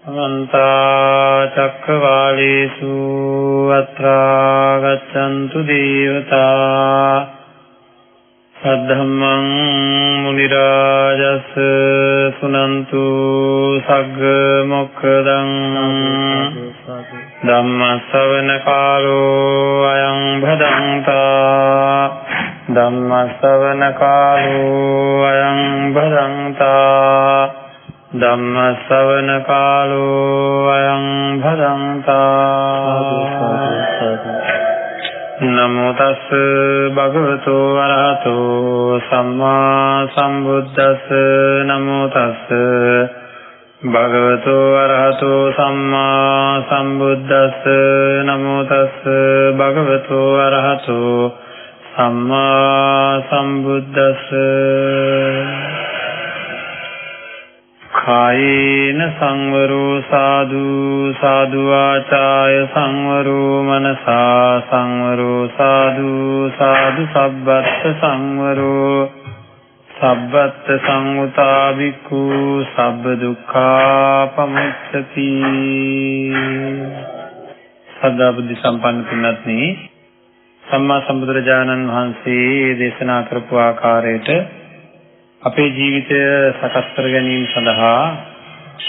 අනන්ත චක්කවාලේසු අත්‍රා ගච්ඡන්තු දේවතා සද්ධම්මං මුනි රාජස් සුනන්තු සග්ග මොක්ඛදං ධම්ම ශ්‍රවණ කාලෝ අයං භදංතා ධම්ම ශ්‍රවණ කාලෝ අයං භදංතා ධම්ම ශ්‍රවණ කාලෝ අයං භදංතා නමෝ තස් භගවතු අරහතෝ සම්මා සම්බුද්දස්ස නමෝ තස් භගවතු අරහතෝ සම්මා සම්බුද්දස්ස නමෝ තස් භගවතු අරහතෝ සම්මා සම්බුද්දස්ස කායේන සංවරෝ සාදු සාදු ආචාය සංවරෝ මනසා සංවරෝ සාදු සාදු සබ්බත් සංවරෝ සබ්බත් සංඋතා භික්ඛු සබ්බ දුක්ඛා පමුච්ඡති. සදා බුද්ධ සම්පන්න පින්වත්නි, සම්මා සම්බුදුරජාණන් වහන්සේ දේශනා කරපු ආකාරයට අපේ ජීවිතය සකස් කර ගැනීම සඳහා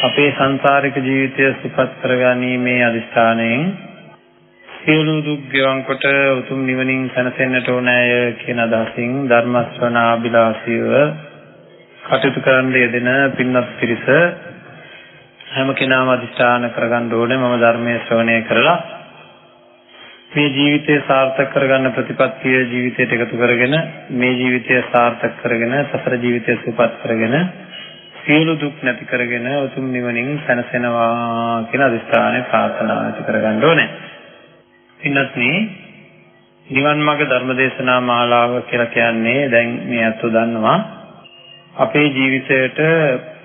අපේ සංසාරික ජීවිතය සුපත් කර ගැනීමේ අදිස්ථානයෙන් සියලු දුක් ගෙවන් කොට උතුම් නිවනින් සැනසෙන්නට ඕනෑය කියන අදහසින් ධර්ම ශ්‍රවණාබිලාසීව කටයුතු කරන්න යෙදෙන පින්වත් පිරිස හැම කෙනාම අදිස්ථාන කරගන්න ඕනේ මම ධර්මයේ ශ්‍රවණය කරලා මේ ජීවිතය සාර්ථක කරගන්න ප්‍රතිපත්තිය ජීවිතයට එකතු කරගෙන මේ ජීවිතය සාර්ථක කරගෙන සසර ජීවිතය සුවපත් කරගෙන සියලු දුක් නැති කරගෙන උතුම් නිවනින් සැනසෙනවා කියන අදිස්ථානය ප්‍රාර්ථනා ඇති කරගන්න ඕනේ. ඉන්නත්නි නිවන් මාර්ග ධර්මදේශනා මාලාව කියලා කියන්නේ දැන් මේ අත්ව දන්නවා අපේ ජීවිතයට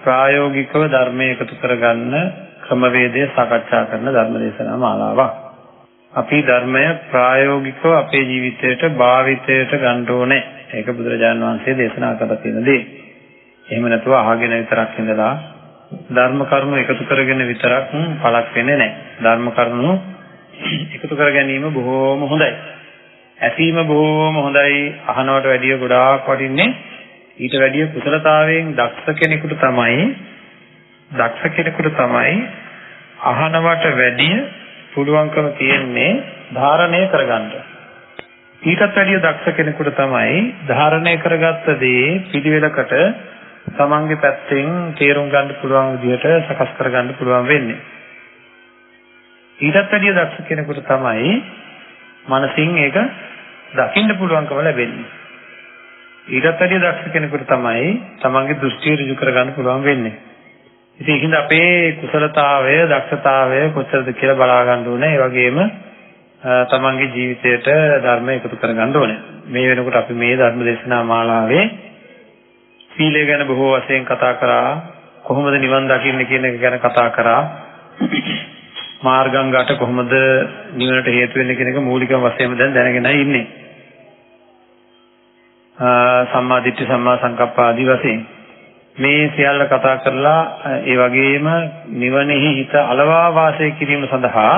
ප්‍රායෝගිකව ධර්මයේ එකතු කරගන්න ක්‍රමවේදය සාකච්ඡා කරන ධර්මදේශනා මාලාවක්. අපි ධර්මය ප්‍රායෝගිකව අපේ ජීවිතයට භාවිතයට ගන්න ඕනේ. ඒක බුදුරජාණන් වහන්සේ දේශනා කරලා තියෙන දේ. එහෙම නැතුව අහගෙන විතරක් ඉඳලා ධර්ම කරුණු එකතු කරගෙන විතරක් පළක් වෙන්නේ නැහැ. ධර්ම කරුණු එකතු කර ගැනීම බොහෝම හොඳයි. ඇසීම බොහෝම හොඳයි. අහනවට වැඩිය ගොඩාක් වටින්නේ ඊට වැඩිය කුසලතාවයෙන් දක්ෂ කෙනෙකුට තමයි අහනවට වැඩිය පුළුවන්කම තියෙන්නේ ධාරණය කරගන්න. ඊටත් වැඩිය දක්ෂ කෙනෙකුට තමයි ධාරණය කරගත්ත දේ පිළිවෙලකට තමන්ගේ පැත්තෙන් තේරුම් ගන්න පුළුවන් විදිහට සකස් කරගන්න පුළුවන් වෙන්නේ. ඊටත් වැඩිය දක්ෂ කෙනෙකුට තමයි මනසින් ඒක දකින්න පුළුවන්කම ලැබෙන්නේ. ඊටත් වැඩිය දක්ෂ කෙනෙකුට තමයි තමන්ගේ දෘෂ්ටිය ඍජු කරගන්න පුළුවන් වෙන්නේ. ඉතින් ඒකින්ද අපේ කුසලතාවය දක්ෂතාවය කොච්චරද කියලා බලා ගන්න ඕනේ. ඒ වගේම තමන්ගේ ජීවිතයට ධර්ම එකතු කර ගන්න ඕනේ. මේ වෙනකොට අපි මේ ධර්ම දේශනා මාලාවේ සීලය ගැන බොහෝ වශයෙන් කතා කරා. කොහොමද නිවන් දකින්න කියන එක ගැන කතා කරා. මාර්ගංගට කොහොමද නිවනට හේතු වෙන්නේ කියන එක මූලිකව වශයෙන්ම දැන් දැනගෙනයි ඉන්නේ. සම්මා දිට්ඨි සම්මා සංකප්ප ආදී වශයෙන් මේ සියල්ල කතා කරලා ඒ වගේම නිවනෙහි හිත අලවා වාසය කිරීම සඳහා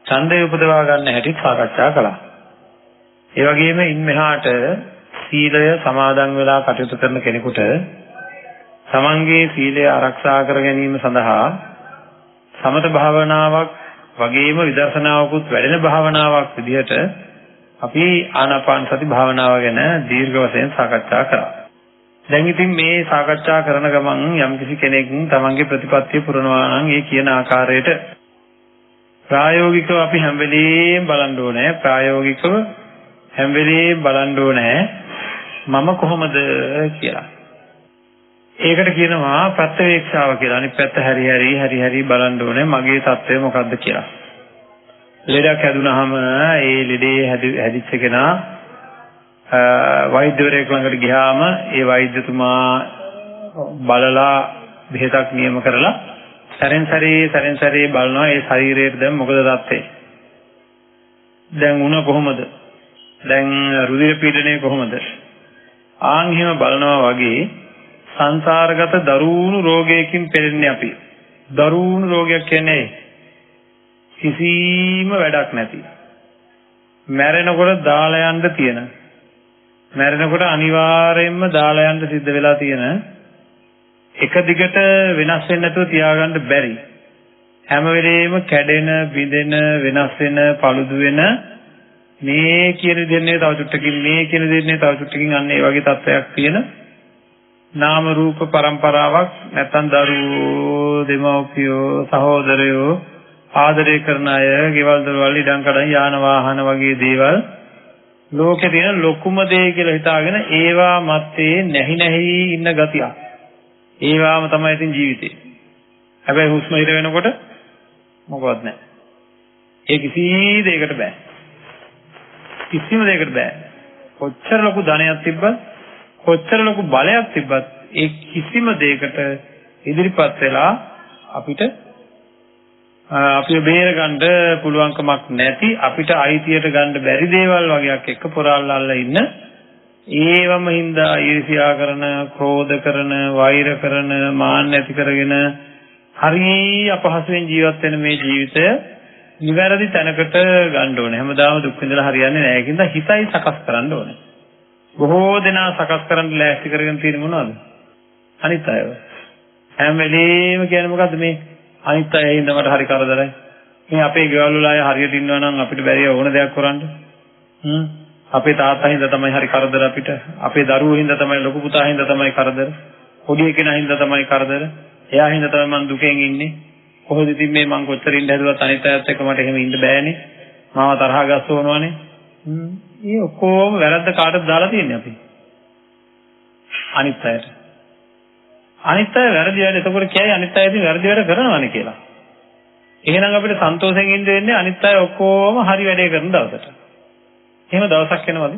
ඡන්දය උපදවා ගන්න හැටි සාකච්ඡා කළා. ඒ වගේම ඉන් මෙහාට සීලය සමාදන් වෙලා කටයුතු කරන කෙනෙකුට තමන්ගේ සීලය ආරක්ෂා කර ගැනීම සඳහා සමත භාවනාවක් වගේම විදර්ශනාවකුත් වැඩෙන භාවනාවක් විදිහට අපි ආනාපාන සති භාවනාව ගැන දීර්ඝ වශයෙන් සාකච්ඡා කරා. දැන් ඉතින් මේ සාකච්ඡා කරන ගමන් යම්කිසි කෙනෙක් තමන්ගේ ප්‍රතිපත්තිය පුරනවා නම් ඒ කියන ආකාරයට ප්‍රායෝගිකව අපි හැම වෙලේම බලන්න ඕනේ. ප්‍රායෝගිකව හැම වෙලේම බලන්න ඕනේ මම කොහොමද කියලා. ඒකට කියනවා ප්‍රත්‍යවේක්ෂාව කියලා. අනිත් පැත්ත හැරි බලන්න ඕනේ මගේ තත්ත්වය මොකද්ද කියලා. ලෙඩක් හැදුනහම ඒ ලෙඩේ හැදිච්ච කෙනා වෛද්‍යවරයෙක් ළඟට ගියාම ඒ වෛද්‍යතුමා බලලා බෙහෙතක් නියම කරලා සැරෙන් සැරේ බලනවා ඒ ශරීරයට දැන් මොකද තත්ත්වය. දැන් උණ කොහොමද? දැන් රුධිර පීඩනය කොහොමද? ආන් එහෙම බලනවා වගේ සංසාරගත දරුණු රෝගයකින් පෙළෙන්නේ අපි. දරුණු රෝගයක් කියන්නේ කිසිම වැඩක් නැති. මැරෙනකොට දාලා යන්න තියෙන. මැරෙනකොට අනිවාර්යයෙන්ම දාලා යන්න සිද්ධ වෙලා තියෙන. එක දිගට වෙනස් වෙන්නේ නැතුව තියාගන්න බැරි. හැම වෙලේම කැඩෙන, බිඳෙන, වෙනස් වෙන, paludu වෙන මේ කියන දෙන්නේ තව චුට්ටකින් මේ කියන දෙන්නේ තව චුට්ටකින් අන්න ඒ වගේ තත්ත්වයක් තියෙන නාම රූප પરම්පරාවක් නැත්නම් දරුවෝ, දෙමව්පියෝ, සහෝදරයෝ ආදරය කරන අය, ගෙවල් දොරවල් ඉඩම් කඩම් යාන වාහන වගේ දේවල් ලෝකේ තියෙන ලොකුම දේ කියලා හිතාගෙන ඒවා මැත්තේ නැහි ඉන්න ගතිය. ඒවාම තමයි ඉතින් ජීවිතේ. හැබැයි හුස්ම හිර වෙනකොට මොකවත් නැහැ. ඒ කිසි දෙයකට බෑ. කිසිම දෙයකට බෑ. කොච්චර ලොකු ධනයක් තිබ්බත්, කොච්චර ලොකු බලයක් තිබ්බත් ඒ කිසිම දෙයකට ඉදිරිපත් වෙලා අපිට අපිව බේර ගන්න පුළුවන්කමක් නැති, අපිට අයිතියට ගන්න බැරි දේවල් වගේක් එක්ක පොරාල්ලාලා ඉන්න. ඒවම හින්දා ඊර්ෂ්‍යා කරන, ක්‍රෝධ කරන, වෛර කරන, මාන්න ඇති කරගෙන හරි අපහසුවෙන් ජීවත් වෙන මේ ජීවිතය නිවැරදි තැනකට ගන්න ඕනේ. හැමදාම දුක් විඳලා හරියන්නේ නැහැ. ඒකින්ද හිතයි සකස් කරන්න ඕනේ. බොහෝ දෙනා සකස් කරන්න ලෑස්ති කරගෙන තියෙන මොනවද? අනිත් අයව. හැම වෙලේම කියන්නේ මොකද්ද මේ? අනිත් අය හින්දා මට හරි කරදරයි. මේ අපේ ගෙවල් වල අය හරියට ඉන්නවා නම් අපිට බැරිය ඕන දෙයක් කරන්න. අපේ තාත්තා හින්දා තමයි හරි කරදර අපිට. අපේ දරුවෝ හින්දා තමයි, ලොකු පුතා හින්දා තමයි කරදර. පොඩි කෙනා හින්දා තමයි කරදර. එයා හින්දා තමයි මං දුකෙන් ඉන්නේ. කොහොමද ඉතින් මේ මං කොච්චර ඉන්න හැදුවත් අනිත් අයත් එක්ක මට එහෙම ඉන්න බෑනේ. මාව තරහ ගස්සවනවානේ. මේ ඔක්කොම වැරද්ද කාටද දාලා තියන්නේ අපි? අනිත් අයට. අනිත් අය වැරදි වැඩ එතකොට කියයි අනිත් අය ඉතින් වැරදි වැඩ කරනවානේ කියලා. එහෙනම් අපිට සන්තෝෂයෙන් ඉන්න වෙන්නේ අනිත් අය ඔක්කොම හරි වැඩේ කරන දවසට. එහෙම දවසක් එනවද?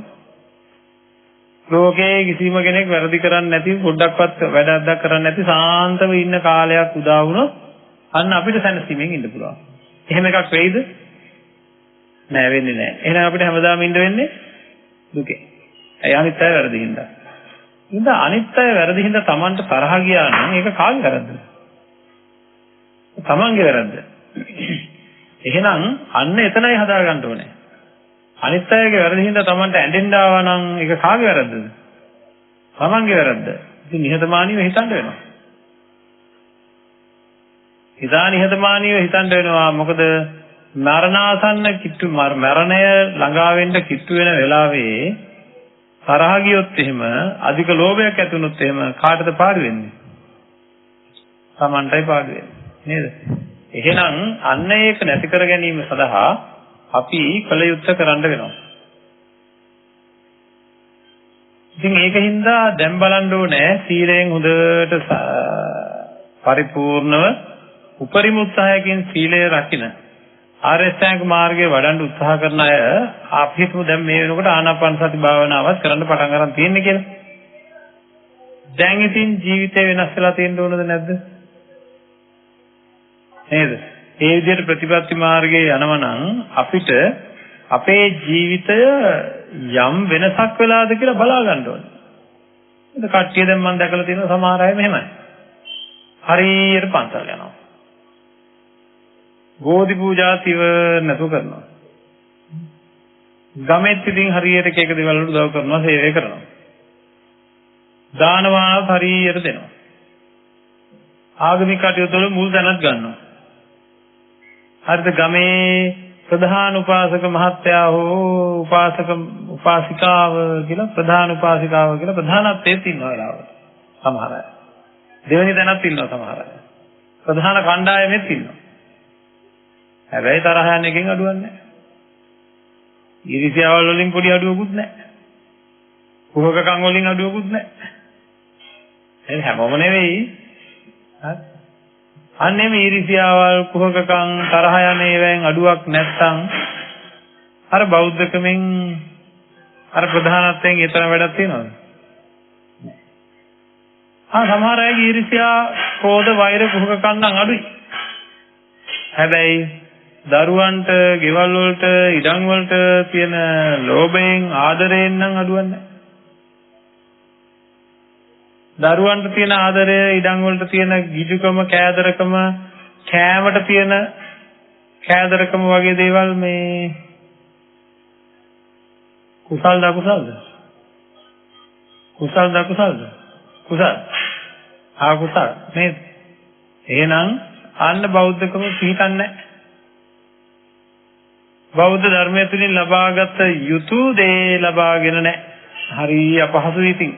ලෝකේ කිසිම කෙනෙක් වැරදි කරන්නේ නැති, පොඩ්ඩක්වත් වැඩක් කරන්නේ නැති සාන්තව ඉන්න කාලයක් උදා වුණොත් අන්න අපිට සැනසීමෙන් ඉන්න පුළුවන්. එහෙම එකක් වෙයිද? නෑ, වෙන්නේ නෑ. එහෙනම් අපිට හැමදාම ඉන්න වෙන්නේ දුකේ. ඒ අනිත් අය වැරදි හින්දා. ඉතින් අනිත් අය වැරදි හින්දා Tamanට තරහ ගියා නම් ඒක කාගේ වැරද්දද? Tamanගේ වැරද්ද. එහෙනම් අන්න එතනයි හදාගන්න ඕනේ. අනිත් අයගේ වැරදි හින්දා Tamanට ඇඬෙන්න ආවා නම් ඒක කාගේ වැරද්දද? Tamanගේ වැරද්ද. ඉතින් නිහතමානීව හිතන්න වෙනවා. නිහතමානීව හිතන්න වෙනවා. මොකද මරණාසන්න මරණය ළඟා වෙන්න කිට්ටු වෙන වෙලාවේ තරහ ගියොත් එහෙම, අධික ලෝභයක් ඇති වුණොත් එහෙම කාටද පාඩු වෙන්නේ? Tamanටයි පාඩු වෙන්නේ නේද? එහෙනම් අන්න ඒක නැති කර ගැනීම සඳහා අපි කල යුත්තේ කරන්න වෙනවා. ඉතින් ඒකින්ද දැන් බලන්න ඕනේ සීලයෙන් හොඳට පරිපූර්ණව උපරිම උත්සාහයකින් සීලය රකින්න ආර්ය අෂ්ටාංග මාර්ගයේ වඩන්න උත්සාහ කරන අය අපි හිතමු දැන් මේ වෙනකොට ආනාපාන සති භාවනාවත් කරන්න පටන් ගන්න තියෙන්නේ කියලා. දැන් ඉතින් ජීවිතේ වෙනස් වෙලා තියෙන්න ඕනද නැද්ද? නේද? ඒ විදිහට ප්‍රතිපත්ති මාර්ගයේ යනවා නම් අපිට අපේ ජීවිතය යම් වෙනසක් වෙලාද කියලා බලා ගන්න ඕනේ. ඒක කට්ටිය දැන් මම දැකලා තියෙන සමහර අය මෙහෙමයි. හරියට පන්සල් යනවා. බෝධි පූජා තිව නැතු කරනවා. ගමෙත් ඉතින් හරියට එක දේවල් වලට උදව් කරනවා, සේවය කරනවා. දානවා හරියට දෙනවා. ආගමික කටයුතු වල මුල් තැනක් ගන්නවා. හරිද? ගමේ ප්‍රධාන උපාසක මහත්තයා හෝ උපාසිකාව කියලා ප්‍රධාන උපාසිකාව කියලා ප්‍රධානත්වයේ ඉන්නවා වෙලාවට. සමහර අය. දෙවෙනි තැනක් ඉන්නවා සමහර අය. ප්‍රධාන කණ්ඩායමෙත් ඉන්නවා. හැබැයි තරහ යන එකෙන් අඩුවක් නැහැ. ඊර්ෂ්‍යාවල් වලින් පොඩි අඩුවකුත් නැහැ. කුහකකම් වලින් අඩුවකුත් නැහැ. ඒ හැමෝම නෙවෙයි. හරි. අන්නේ මේ ඊර්ෂ්‍යාවල්, කුහකකම්, තරහ යන ඒවායින් අඩුවක් නැත්නම් අර බෞද්ධකමෙන් අර ප්‍රධානත්වයෙන් ඊතර වැඩක් තියනවද? සමහර අයගේ ඊර්ෂ්‍යා, ක්‍රෝධ, වෛර, කුහකකම් නම් අඩුයි. හැබැයි දරුවන්ට, ගෙවල් වලට, ඉඩම් වලට තියෙන ලෝභයෙන්, ආදරයෙන් නම් අඩුවක් නැහැ. දරුවන්ට තියෙන ආදරය, ඉඩම් වලට තියෙන ගිජුකම, කෑදරකම, කෑමට තියෙන කෑදරකම වගේ දේවල් මේ කුසල්ද අකුසල්ද? කුසල්ද අකුසල්ද? කුසල්. කුසල් නේද? එහෙනම් අන්න බෞද්ධකම පිළිගන්නේ නැහැ. බෞද්ධ ධර්මය තුළින් ලබාගත යුතු දේ ලබාගෙන නැහැ. හරි අපහසුයි ඉතින්.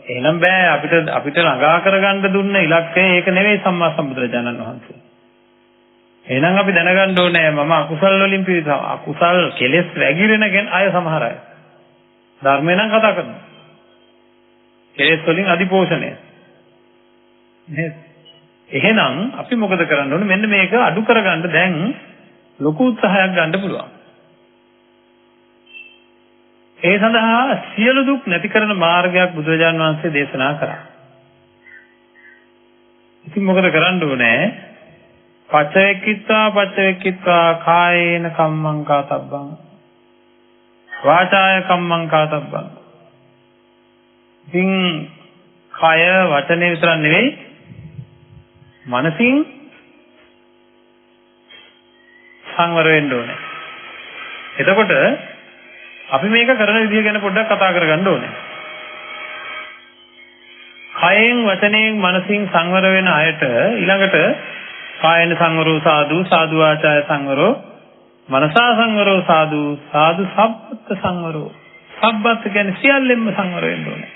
එහෙනම් බෑ අපිට ළඟා කරගන්න දුන්න ඉලක්කය ඒක නෙවෙයි සම්මා සම්බුදුරජාණන් වහන්සේ. එහෙනම් අපි දැනගන්න ඕනේ මම අකුසල් වලින් පිරිසම අකුසල් කෙලෙස් වැగిරෙන අය සමහර අය. ධර්මයෙන් නම් කතා කරනවා. කෙලෙස් වලින් අදිපෝෂණය. නේද? එහෙනම් අපි මොකද කරන්න ඕනේ? මෙන්න මේක අඩු කරගන්න දැන් ලොකු උත්සාහයක් ගන්න පුළුවන්. ඒ සඳහා සියලු දුක් නැති කරන මාර්ගයක් බුදුරජාණන් වහන්සේ දේශනා කරා. ඉතින් මොකද කරන්න ඕනේ? පච්චවෙක්කිත්වා කායේන කම්මං කාතබ්බං වාචාය කම්මං කාතබ්බං. ඉතින් කය වචනේ විතරක් නෙවෙයි මනසින් සංවර වෙන්න ඕනේ. එතකොට අපි මේක කරන විදිහ ගැන පොඩ්ඩක් කතා කරගන්න ඕනේ. කයෙන් වචනයෙන් මනසින් සංවර වෙන අයට ඊළඟට කායන සංවරෝ සාදු සාදු වාචාය සංවරෝ මනසා සංවරෝ සාදු සාදු සබ්බත් සංවරෝ. සබ්බත් කියන්නේ සියල්ලෙන්ම සංවර වෙන්න ඕනේ.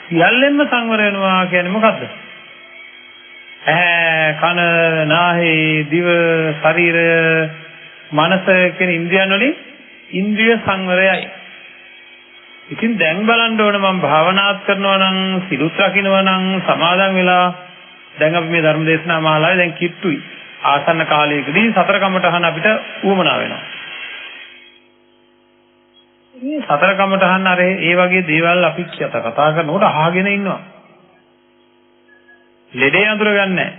සියල්ලෙන්ම සංවර වෙනවා කියන්නේ මොකද්ද? කන නාහේ දිව ශරීරය මනස කියන ඉන්ද්‍රියන් වලින් ඉන්ද්‍රිය සංවරයයි. ඉතින් දැන් බලන්න ඕන මම භාවනාත් කරනවා නම් සිරුත් රකින්නවා නම් සමාදන් වෙලා දැන් අපි මේ ධර්ම දේශනා මාලාවේ දැන් කිට්ටුයි. ආසන්න කාලයකදී සතර කමඨහන අපිට උවමනා වෙනවා. මේ සතර කමඨහන අර ඒ වගේ දේවල් අපි කතා කරනකොට අහගෙන ඉන්නවා. ලෙඩේ අඳුර ගන්නෑ.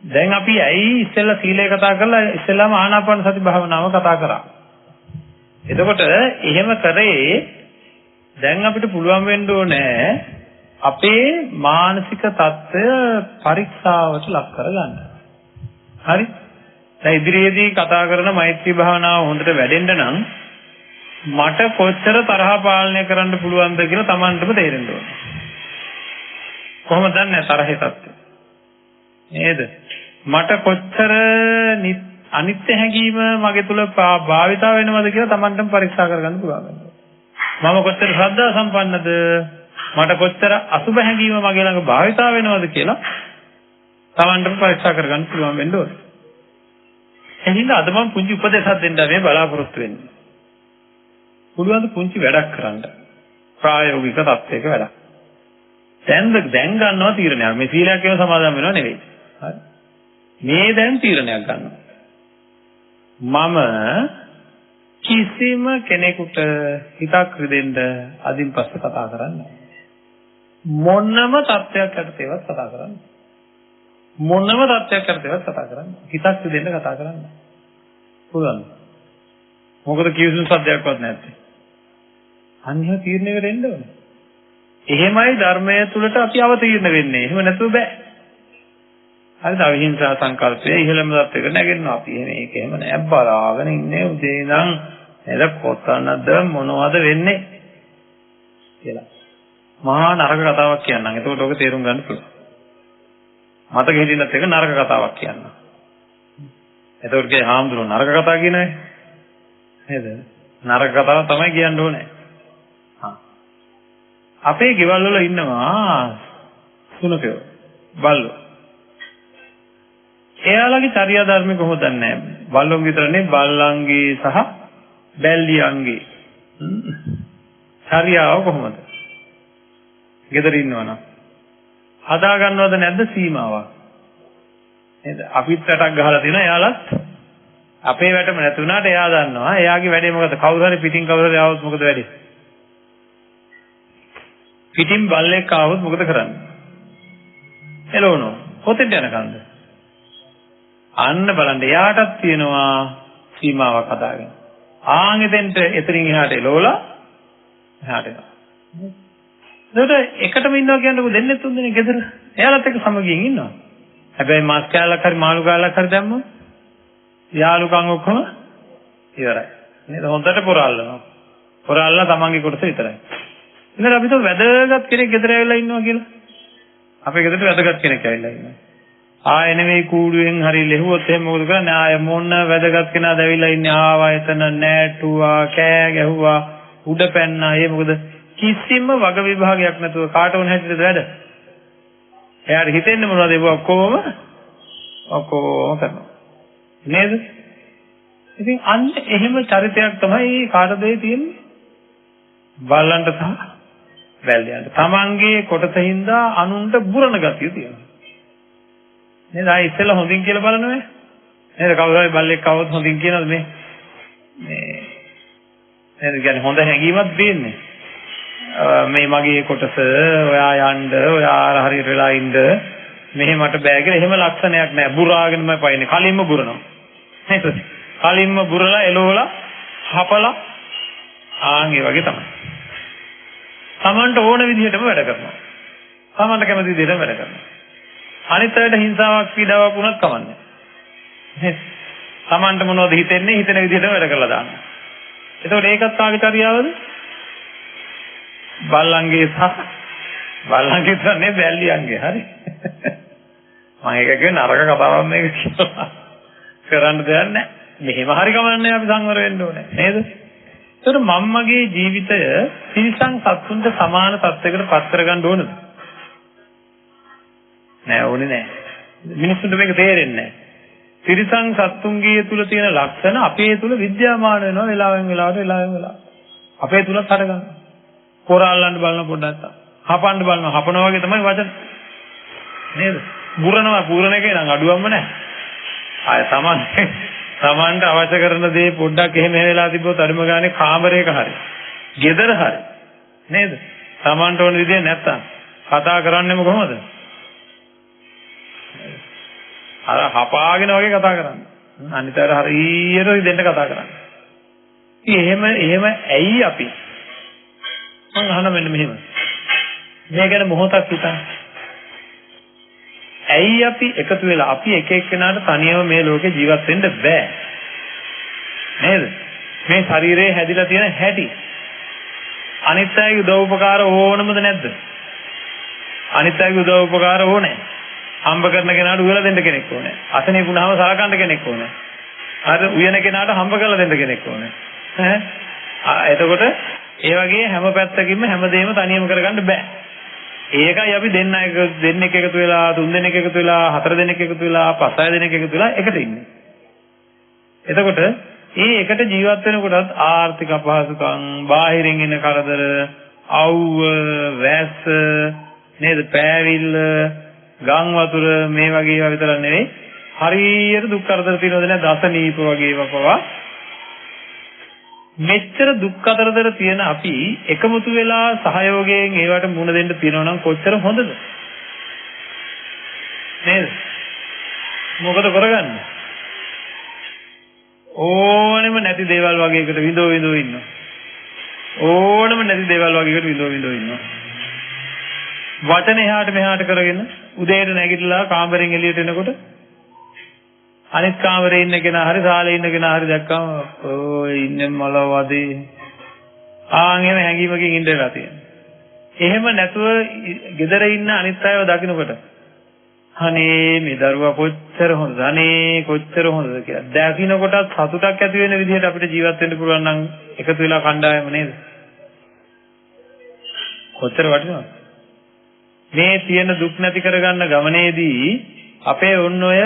දැන් අපි ඇයි ඉස්සෙල්ලා සීලය කතා කරලා ඉස්සෙල්ලාම ආනාපාන සති භාවනාව කතා කරා. එතකොට එහෙම කරේ දැන් අපිට පුළුවන් වෙන්න ඕනේ අපේ මානසික தত্ত্বය පරීක්ෂාවට ලක් කරගන්න. හරි? දැන් ඉදිරියේදී කතා කරන මෛත්‍රී භාවනාව හොඳට වැඩෙන්න නම් මට කොච්චර තරහ පාලනය කරන්න පුළුවන්ද කියලා Tamanටම තේරෙන්න ඕනේ. කොහොමද දන්නේ තරහේ தত্ত্বය? නේද? මට කොච්චර අනිත්‍ය හැඟීම මගේ තුල භාවිතා වෙනවද කියලා Tamanටම පරීක්ෂා කරගන්න පුළුවන්. මම කොච්චර ශ්‍රද්ධා සම්පන්නද? මට කොච්චර අසුබ හැඟීම මගේ ළඟ භාවිතා වෙනවද කියලා Tamanටම පරීක්ෂා කරගන්න පුළුවන් වෙන්න ඕනේ. එහෙනම් අද මම පුංචි උපදේශයක් දෙන්න මේ බලාපොරොත්තු වෙන්නේ. පුළුවන් ද පුංචි වැඩක් කරන්න. ප්‍රායෝගික තත්ත්වයක වැඩක්. දැන් ගන්නවා තීරණයක්. මේ සීලයක් කියන සමාදම් වෙනව නෙවෙයි. හරි. මේ දැන් තීරණයක් ගන්නවා. මම කිසිම කෙනෙකුට හිතක් රිදෙන්න අදින් පස්සේ කතා කරන්නේ මොනම තත්ත්වයක් යටතේවත් කතා කරන්නේ. මොනම තත්ත්වයක් යටතේවත් කතා කරන්නේ. හිතක් රිදෙන්න කතා කරන්නේ. පුළුවන්. මොකද කිසිම සද්දයක්වත් නැත්තේ. අන්‍ය තීරණයකට එන්න ඕනේ. එහෙමයි ධර්මය තුලට අපි අවතීර්ණ වෙන්නේ. එහෙම නැතුව බෑ. හරිද? අවිහිංසා සංකල්පය ඉහළම තත්ත්වයකට නැගෙනවා අපි. මේක එහෙම නෑ බලාගෙන ඉන්නේ උදේ ඉඳන් නේද කොතනද මොනවද වෙන්නේ කියලා. මහා නරක කතාවක් කියන්නම්. එතකොට ඔක තේරුම් ගන්න පුළුවන්. මතක හිටින්නත් එක නරක කතාවක් කියන්නම්. එතකොට ගේ හාමුදුරුවෝ නරක කතා කියනනේ. නේද? නරක කතාව තමයි කියන්න ඕනේ. අපේ ගෙවල් වල ඉන්නවා සුනකයෝ බල්ලෝ. එයාලගේ චර්යා ධර්ම කොහොමද නැහැ. බල්ලෝ විතරනේ බල්ලන්ගේ සහ බැල්ලියන්ගේ චර්යාව කොහොමද? ගෙදර ඉන්නවනම් හදා ගන්නවද නැද්ද සීමාවක්? නේද? අපිත් රටක් ගහලා තියෙනවා එයාලත් අපේ වැටම නැති වුණාට එයා දන්නවා එයාගේ වැඩේ මොකද? කවුරු හරි පිටින් කවුරු හරි ආවොත් මොකද වෙන්නේ? පිටින් බල්ලෙක් ආවොත් මොකද කරන්නේ? එළවනවා. කොතෙන්ද යනකන්ද? අන්න බලන්න එයාටත් තියෙනවා සීමාවක් හදාගෙන. එතෙන්ට එතනින් එහාට එළවලා එහාට යනවා. එතකොට එකටම ඉන්නවා කියන්නකො දෙන්නේ තුන් දෙනෙක් ගෙදර. එයාලත් එක්ක සමගියෙන් ඉන්නවා. හැබැයි මස් කෑල්ලක් හරි මාළු කෑල්ලක් හරි දැම්මොත් යාළුකම් ඔක්කොම ඉවරයි. නේද? හොඳට පොරාලනවා. පොරාලලා තමන්ගේ කොටස විතරයි. ඉතින් අපි તો වැදගත් කෙනෙක් ගෙදර ඇවිල්ලා ඉන්නවා කියලා. අපේ ගෙදරට වැදගත් කෙනෙක් ඇවිල්ලා ඉන්නවා. ආයෙ නෙමෙයි කූඩුවෙන් හරි ලෙහුවොත් එහෙම මොකද කරන්නේ? ආයෙ මොන වැදගත් කෙනාද ඇවිල්ලා ඉන්නේ? ආවා එතන නෑටුවා, කෑ ගැහුවා, උඩ පැන්නා. ඒ මොකද කිසිම වග විභාගයක් නැතුව කාට වුණ හැටිද වැඩ? එයාට හිතෙන්නේ මොනවද? ඒක ඔක්කොම කරනවා. නේද? ඉතින් අන්න එහෙම චරිතයක් තමයි කාටද තියෙන්නේ? බල්ලන්ට සහ වැල්ලයන්ට. තමන්ගේ කොටසින්ද අනුන්ට බුරණ ගතිය තියෙනවා. නේද? ආයි ඉස්සෙල්ලා හොඳින් කියලා බලනවා. නේද? කවුරු හරි බල්ලෙක් කවොත් හොඳින් කියනවද මේ? නේද? කියන්නේ හොඳ හැඟීමක් දෙන්නේ. මේ මගේ කොටස ඔයා යන්න, ඔයා හරියට වෙලා ඉන්න. මෙහෙ මට බෑ කියලා එහෙම ලක්ෂණයක් නැහැ. බුරාගෙනම පයින්නේ. කලින්ම බුරනවා. නේද? කලින්ම බුරලා එලෝලා හපලා ආන්ගේ වගේ තමයි. Tamanට ඕන විදිහටම වැඩ කරනවා. Tamanට කැමති විදිහටම වැඩ කරනවා. අනිත් අයට හිංසාවක් පීඩාවක් වුණත් කමන්නේ. නේද? Tamanට මොනවද හිතෙන්නේ? හිතෙන විදිහටම වැඩ කරලා දානවා. එතකොට ඒකත් ආගේ චර්යාවද? බල්ලන්ගේ තමයි බැල්ලියන්ගේ. හරි. මම ඒක කියන්නේ නරක කතාවක් මේක කියලා. කරන්න දෙයක් නැහැ. මෙහෙම හරි කමන්නේ අපි සංවර වෙන්න ඕනේ. නේද? ඒතර මම්මගේ ජීවිතය තිරිසන් සත්තුන්ට සමාන තත්යකට පත් කරගන්න ඕනද? නෑ ඕනේ නෑ. මිනිස්සුන්ට මේක තේරෙන්නේ නෑ. තිරිසන් සත්තුන්ගේ තුල තියෙන ලක්ෂණ අපේ තුල විද්‍යාමාන වෙනවා වෙලාවෙන් වෙලාවට. අපේ තුලත් හට ගන්නවා. පොරාලන්න බලන පොඩ්ඩක්. හපන්න බලනවා. හපනවා වගේ තමයි වචන. නේද? බුරනවා. පුරණ එකේ නම් අඩුවක්ම නෑ. ආය තමන්ට අවශ්‍ය කරන දේ පොඩ්ඩක් එහෙම වෙලා තිබ්බොත් අරිම ගානේ කාමරයක හරි ගෙදර හරි නේද? තමන්ට ඕන විදිහ නැත්තම් කතා කරන්නෙම කොහොමද? අර හපාගෙන වගේ කතා කරන්නේ. අනිත් අය හරියට දෙන්න කතා කරන්නේ. ඉතින් එහෙම ඇයි අපි? මම අහන මෙන්න මෙහෙම. මේ ගැන මොහොතක් හිතන්න. ඇයි අපි එකතු වෙලා අපි එක එක්කෙනාට තනියම මේ ලෝකේ ජීවත් වෙන්න බෑ නේද? මේ ශරීරයේ හැදිලා තියෙන හැටි අනිත් අයගේ උදව් උපකාර ඕනමද නැද්ද? අනිත් අයගේ උදව් උපකාර ඕනේ. හම්බ කරන කෙනාට උයලා දෙන්න කෙනෙක් ඕනේ. අසනීප වුණාම සලකන්න කෙනෙක් ඕනේ. අර උයන කෙනාට හම්බ කරලා දෙන්න කෙනෙක් ඕනේ. එතකොට ඒ වගේ හැම පැත්තකින්ම හැමදේම තනියම කරගන්න බෑ. ඒකයි අපි දෙන්නෙක් එකතු වෙලා, තුන් දෙනෙක් එකතු වෙලා, හතර දෙනෙක් එකතු වෙලා, පහ හය දෙනෙක් එකතු වෙලා එකට ඉන්නේ. එතකොට මේ එකට ජීවත් වෙනකොටත් ආර්ථික අපහසුකම්, බාහිරින් එන කරදර, අවුව, වැස්ස, නේද? පෑවිල්ල, ගම් වතුර මේ වගේ ඒවා විතරක් නෙවෙයි. හරියට දුක් කරදර තියෙනවද නැද්ද? අසනීප වගේ ඒවා පවා. මෙච්චර දුක් කරදර තියෙන අපි එකමුතු වෙලා සහයෝගයෙන් ඒවට මුහුණ දෙන්න තියෙනවා නම් කොච්චර හොඳද? නේද? මොකද කරගන්නේ? ඕනෙම නැති දේවල් වගේකට විඳෝ ඉන්නවා. ඕනෙම නැති දේවල් වගේකට විඳෝ ඉන්නවා. වචන එහාට මෙහාට කරගෙන උදේට නැගිටලා කාමරෙන් එළියට එනකොට අනිත් කාමරේ ඉන්න කෙනා හරි සාලේ ඉන්න කෙනා හරි දැක්කම ඔය ඉන්නේ මොලවදී එහෙම හැංගීමකින් ඉඳලා තියෙනවා. එහෙම නැතුව ගෙදර ඉන්න අනිත් අයව දකින්නකොට අනේ මේ දරුවා කොච්චර හොඳද, අනේ කොච්චර හොඳද කියලා දකින්නකොටත් සතුටක් ඇති වෙන විදිහට අපිට ජීවත් වෙන්න පුළුවන් නම් එකතු වෙලා කණ්ඩායම නේද? කොච්චර වටිනවද? මේ තියෙන දුක් නැති කරගන්න ගමනේදී අපේ ඔන්න ඔය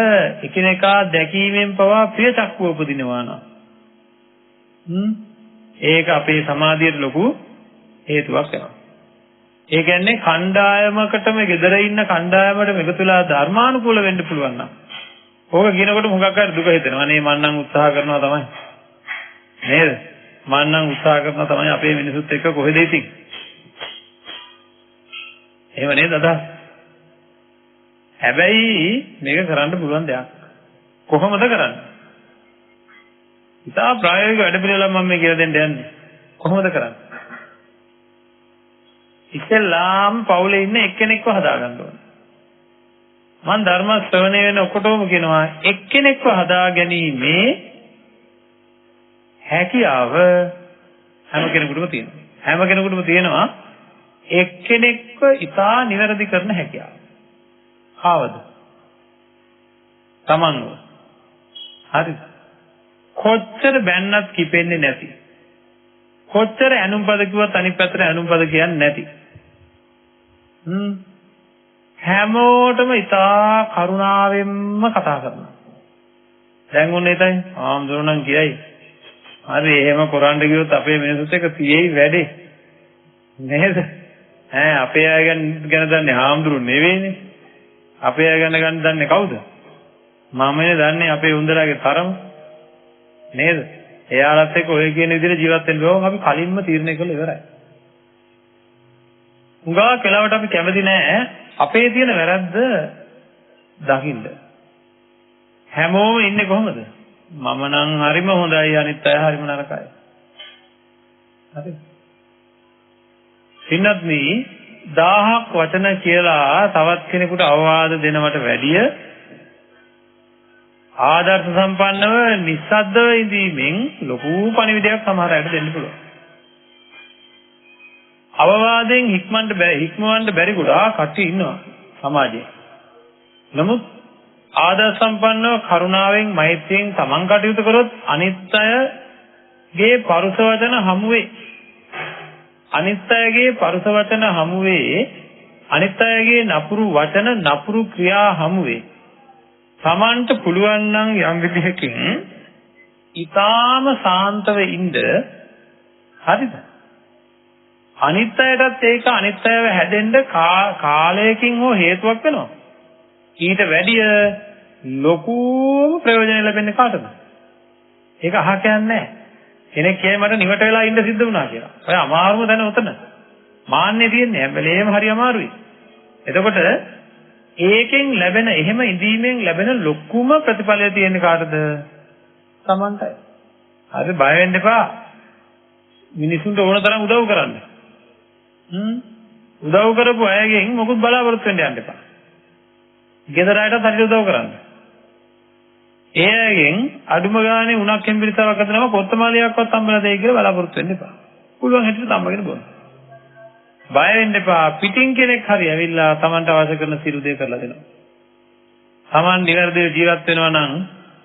එකිනෙකා දැකීමෙන් පවා ප්‍රිය චක්කුව උපදිනවා නම් ඒක අපේ සමාධියට ලොකු හේතුවක් වෙනවා. ඒ කියන්නේ කණ්ඩායමකටම ගෙදර ඉන්න කණ්ඩායමකට එකතු වෙලා ධර්මානුකූල වෙන්න පුළුවන් නම් ඕක කියනකොට හුඟක් අය දුක හිතෙනවා. අනේ මං නම් උත්සාහ කරනවා තමයි. නේද? මං නම් උත්සාහ කරනවා තමයි අපේ මිනිසුත් එක්ක කොහෙද ඉතින්. එහෙම නේද අදහස්? හැබැයි මේක කරන්න පුළුවන් දෙයක්. කොහොමද කරන්නේ? ඉතා ප්‍රායෝගික වැඩ පිළිවෙලක් මම මේ කියලා දෙන්න යන්නේ. කොහොමද කරන්නේ? ඉතින්ලාම් පවුලේ ඉන්න එක්කෙනෙක්ව හදාගන්න ඕනේ. මම ධර්ම ශ්‍රවණය වෙන ඔකොටම කියනවා එක්කෙනෙක්ව හදා ගැනීමේ හැකියාව හැම කෙනෙකුටම තියෙනවා. හැම කෙනෙකුටම තියෙනවා එක්කෙනෙක්ව ඉතා නිවැරදි කරන හැකියාව. ආවද? තමන්ව. හරිද? කොච්චර බැන්නත් කිපෙන්නේ නැති. කොච්චර ඇනුම් පද කිව්වත් අනිත් පැත්තට ඇනුම් පද කියන්නේ නැති. හැමෝටම ඉතා කරුණාවෙන්ම කතා කරනවා. දැන් උන්නේ තයි ආම්දුරණන් කියයි. හරි එහෙම කරන්න ගියොත් අපේ මිනිස්සුත් එක තියෙයි වැඩේ. නේද? අපේ අය ගැන දන්නේ ආම්දුරු නෙවෙයිනේ. අපේ අය ගැන දන්නේ කවුද? මමනේ දන්නේ අපේ උන්දලාගේ තරම. නේද? එයාලත් එක්ක ඔය කියන විදිහට ජීවත් වෙන්න ඕන අපි කලින්ම තීරණය කළා ඉවරයි. උගා කෙලවට අපි කැමති නෑ අපේ තියෙන වැරද්ද දකින්න. හැමෝම ඉන්නේ කොහමද? මම නම් හරිම හොඳයි අනිත් අය හරිම නරකයි. හරි. පින්නත් මේ 1000ක් වචන කියලා තවත් කෙනෙකුට අවවාද දෙනවට වැඩිය ආදර්ශ සම්පන්නව නිස්සද්දව ඉඳීමෙන් ලොකු පණිවිඩයක් සමහර අයට දෙන්න පුළුවන්. අවවාදයෙන් හික්මවන්න බැරි ගොඩාක් කට්ටිය ඉන්නවා සමාජයේ. නමුත් ආදර්ශ සම්පන්නව කරුණාවෙන් මෛත්‍රියෙන් තමන් කටයුතු කරොත් අනිත් අයගේ පරුස වචන හමුවේ අනිත් අයගේ පරුස වචන හමුවේ අනිත් අයගේ නපුරු වචන නපුරු ක්‍රියා හමුවේ තමන්ට පුළුවන් නම් යම් විදිහකින් ඊටාම සාන්තව ඉන්න. හරිද? අනිත් අයටත් ඒක අනිත් අයව හැදෙන්න කාලයකින් හෝ හේතුවක් වෙනවා. ඊට වැඩිය ලොකුම ප්‍රයෝජන ලැබෙන්නේ කාටද? ඒක අහ කියන්නේ නැහැ. කෙනෙක් කියයි මට නිවට වෙලා ඉන්න සිද්ධ වුණා කියලා. ඔය අමාරුම දැන උතන. මාන්නේ තියෙන්නේ හැම වෙලේම හරි අමාරුයි. එතකොට ඒකෙන් ලැබෙන එහෙම ඉඳීමෙන් ලැබෙන ලොකුම ප්‍රතිඵලය තියෙන්නේ කාටද? Tamanටයි. හරි බය වෙන්න එපා. මිනිසුන්ට ඕන තරම් උදව් කරන්න. උදව් කරපු අයගෙන් මොකුත් බලාපොරොත්තු වෙන්න යන්න එපා. ගෙදර අයටත් හරියට උදව් කරන්න. ඒ අයගෙන් අඩුම ගානේ උණක් හෙම්බිරිසාවක් අතනම කොත්තමාලියක්වත් හම්බලා දෙයි කියලා බලාපොරොත්තු වෙන්න එපා. පුළුවන් හැටියට හම්බගෙන බොන්න. බය වෙන්න එපා. පිටින් කෙනෙක් හරි ඇවිල්ලා Tamanට අවශ්‍ය කරන සියලු දේ කරලා දෙනවා. Taman නිවැරදිව ජීවත් වෙනවා නම්